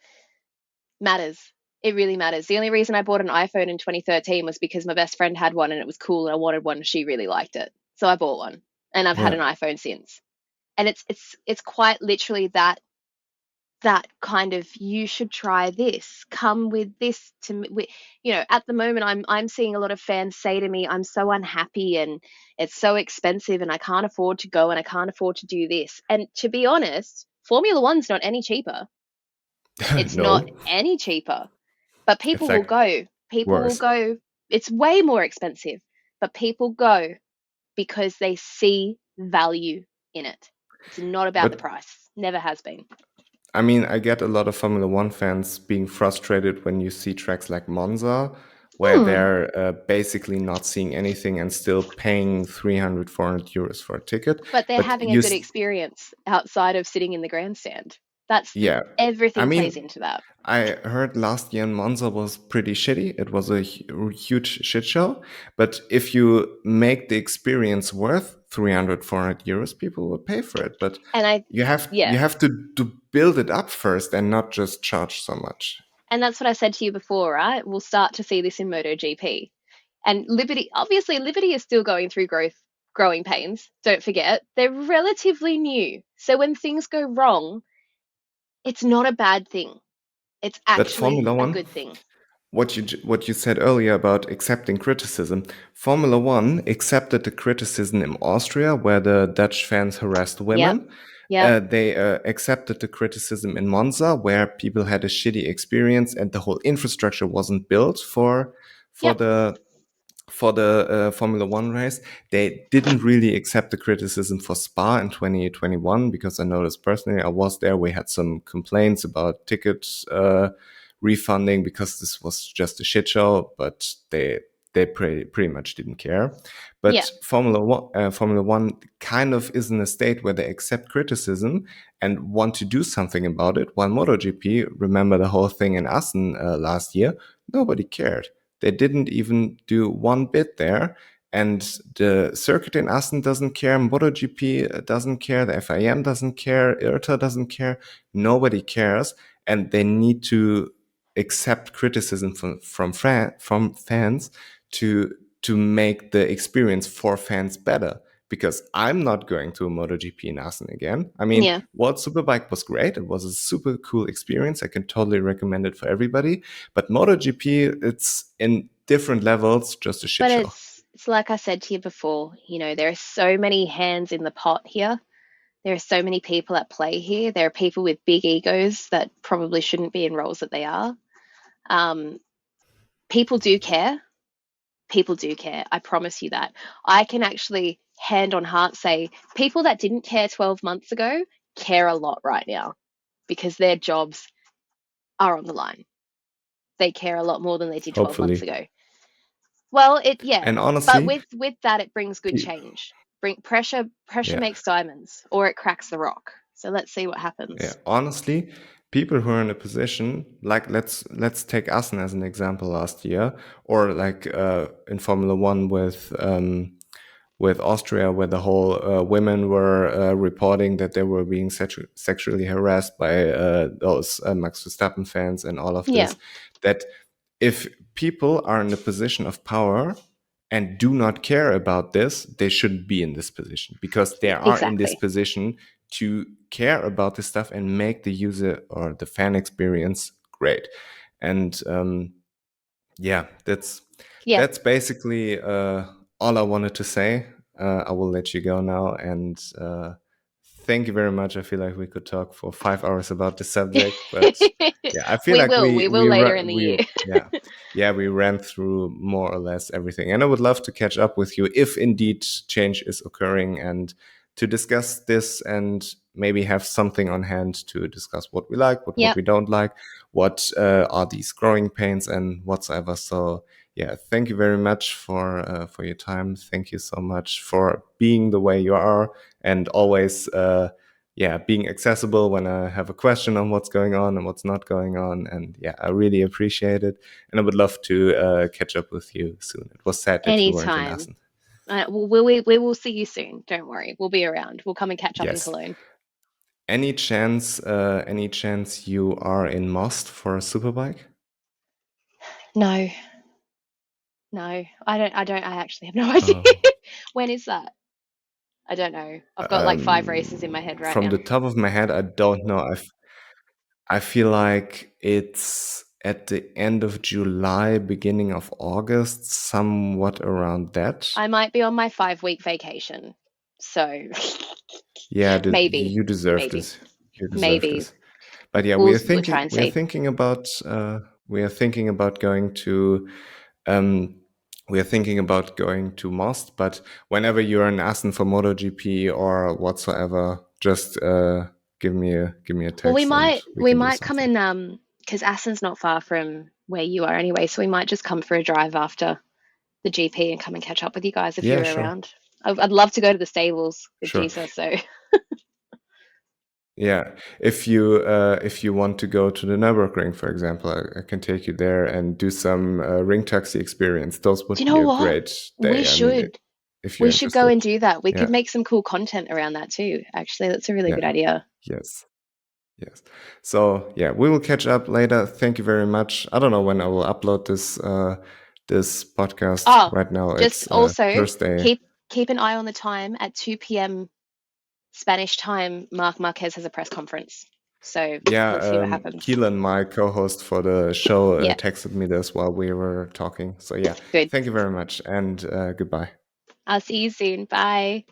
matters. It really matters. The only reason I bought an iPhone in 2013 was because my best friend had one and it was cool and I wanted one and she really liked it. So I bought one and I've had Yeah. an iPhone since. And it's quite literally that kind of, you should try this, come with this to me. At the moment I'm seeing a lot of fans say to me, I'm so unhappy and it's so expensive and I can't afford to go and I can't afford to do this. And to be honest, Formula One's not any cheaper. It's not No. any cheaper, but In people will fact, go. People will worse. go. It's way more expensive, but people go because they see value in it. It's not about the But price. Never has been. I mean, I get a lot of Formula One fans being frustrated when you see tracks like Monza, where Hmm. they're basically not seeing anything and still paying 300, 400 euros for a ticket. But they're But having a good experience outside of sitting in the grandstand. That's yeah, I everything plays mean, into that. I heard last year in Monza was pretty shitty. It was a huge shit show. But if you make the experience worth 300, 400 euros, people will pay for it. But you Yeah. have to build it up first and not just charge so much. And that's what I said to you before, right? We'll start to see this in MotoGP. And Liberty is still going through growing pains. Don't forget, they're relatively new. So when things go wrong, it's not a bad thing. It's But actually Formula a One, good thing. what you said earlier about accepting criticism, Formula One accepted the criticism in Austria, where the Dutch fans harassed Yep. women. Yep. They accepted the criticism in Monza, where people had a shitty experience and the whole infrastructure wasn't built for Yep. the Formula One race. They didn't really accept the criticism for Spa in 2021 because I noticed personally, I was there. We had some complaints about tickets refunding because this was just a shit show, but they pretty much didn't care. Yeah. But Formula One kind of is in a state where they accept criticism and want to do something about it. While MotoGP, remember the whole thing in Assen last year, nobody cared. They didn't even do one bit there. And the circuit in Assen doesn't care. MotoGP doesn't care. The FIM doesn't care. IRTA doesn't care. Nobody cares. And they need to accept criticism from fans to make the experience for fans better. Because I'm not going to a MotoGP in Assen again. I mean, Yeah. World Superbike was great. It was a super cool experience. I can totally recommend it for everybody. But MotoGP, it's in different levels, just a shit But show. it's like I said to you before, there are so many hands in the pot here. There are so many people at play here. There are people with big egos that probably shouldn't be in roles that they are. Um, People do care. People do care. I promise you that. I can actually, hand on heart, say people that didn't care 12 months ago care a lot right now because their jobs are on the line. They care a lot more than they did 12 months Hopefully. ago. Well, yeah, And but honestly, with that, it brings good pe- change. Bring pressure. Pressure yeah, makes diamonds, or it cracks the rock. So let's see what yeah. happens. Honestly, people who are in a position like let's take Assen as an example last year, or like in Formula One with Austria, where the whole women were reporting that they were being sexually harassed by those Max Verstappen fans and all of Yeah, this. That if people are in a position of power and do not care about this, they shouldn't be in this position because they are in this exactly. position to care about this stuff and make the user or the fan experience great. And yeah, Yeah. that's basically all I wanted to say. I will let you go now, and thank you very much. I feel like we could talk for 5 hours about this subject, but yeah, I feel We like will. We will later in the we year. yeah, we ran through more or less everything, and I would love to catch up with you if indeed change is occurring and to discuss this and maybe have something on hand to discuss what we like, what Yep. we don't like, what are these growing pains and whatsoever. So yeah, thank you very much for your time. Thank you so much for being the way you are and always yeah, being accessible when I have a question on what's going on and what's not going on. And yeah, I really appreciate it. And I would love to catch up with you soon. It was sad that you weren't in Anytime. Assen. We will see you soon. Don't worry. We'll be around. We'll come and catch up in Yes. Cologne. Any chance you are in Most for a superbike? No. I actually have no idea. When is that? I don't know. I've got like 5 races in my head right From now. the top of my head, I don't know. I feel like it's at the end of July, beginning of August, somewhat around that. I might be on my 5-week vacation. So Yeah, maybe. you deserve Maybe. this. You deserve Maybe. this. But yeah, We'll try and we are see. thinking about going to we are thinking about going to Most. But whenever you're in Assen for MotoGP or whatsoever, just give me a text. Well, and we can do might come something. in because Assen's not far from where you are anyway, so we might just come for a drive after the GP and come and catch up with you guys if Yeah, you're sure. around. I'd love to go to the stables with Sure. Tissot, so Yeah, if you want to go to the Nürburgring, for example, I can take you there and do some ring taxi experience. Those would do you be know a what? great day. We I mean, should. if you're We should go interested. and do that. We Yeah. could make some cool content around that too. Actually, that's a really Yeah. good idea. Yes. So yeah, we will catch up later. Thank you very much. I don't know when I will upload this podcast. Oh, Right now just it's also Thursday. keep an eye on the time at 2 p.m. Spanish time. Marc Marquez has a press conference, so we'll see what happens. Keelan, my co-host for the show, Yeah. texted me this while we were talking. So yeah, Good. thank you very much and goodbye. I'll see you soon. Bye.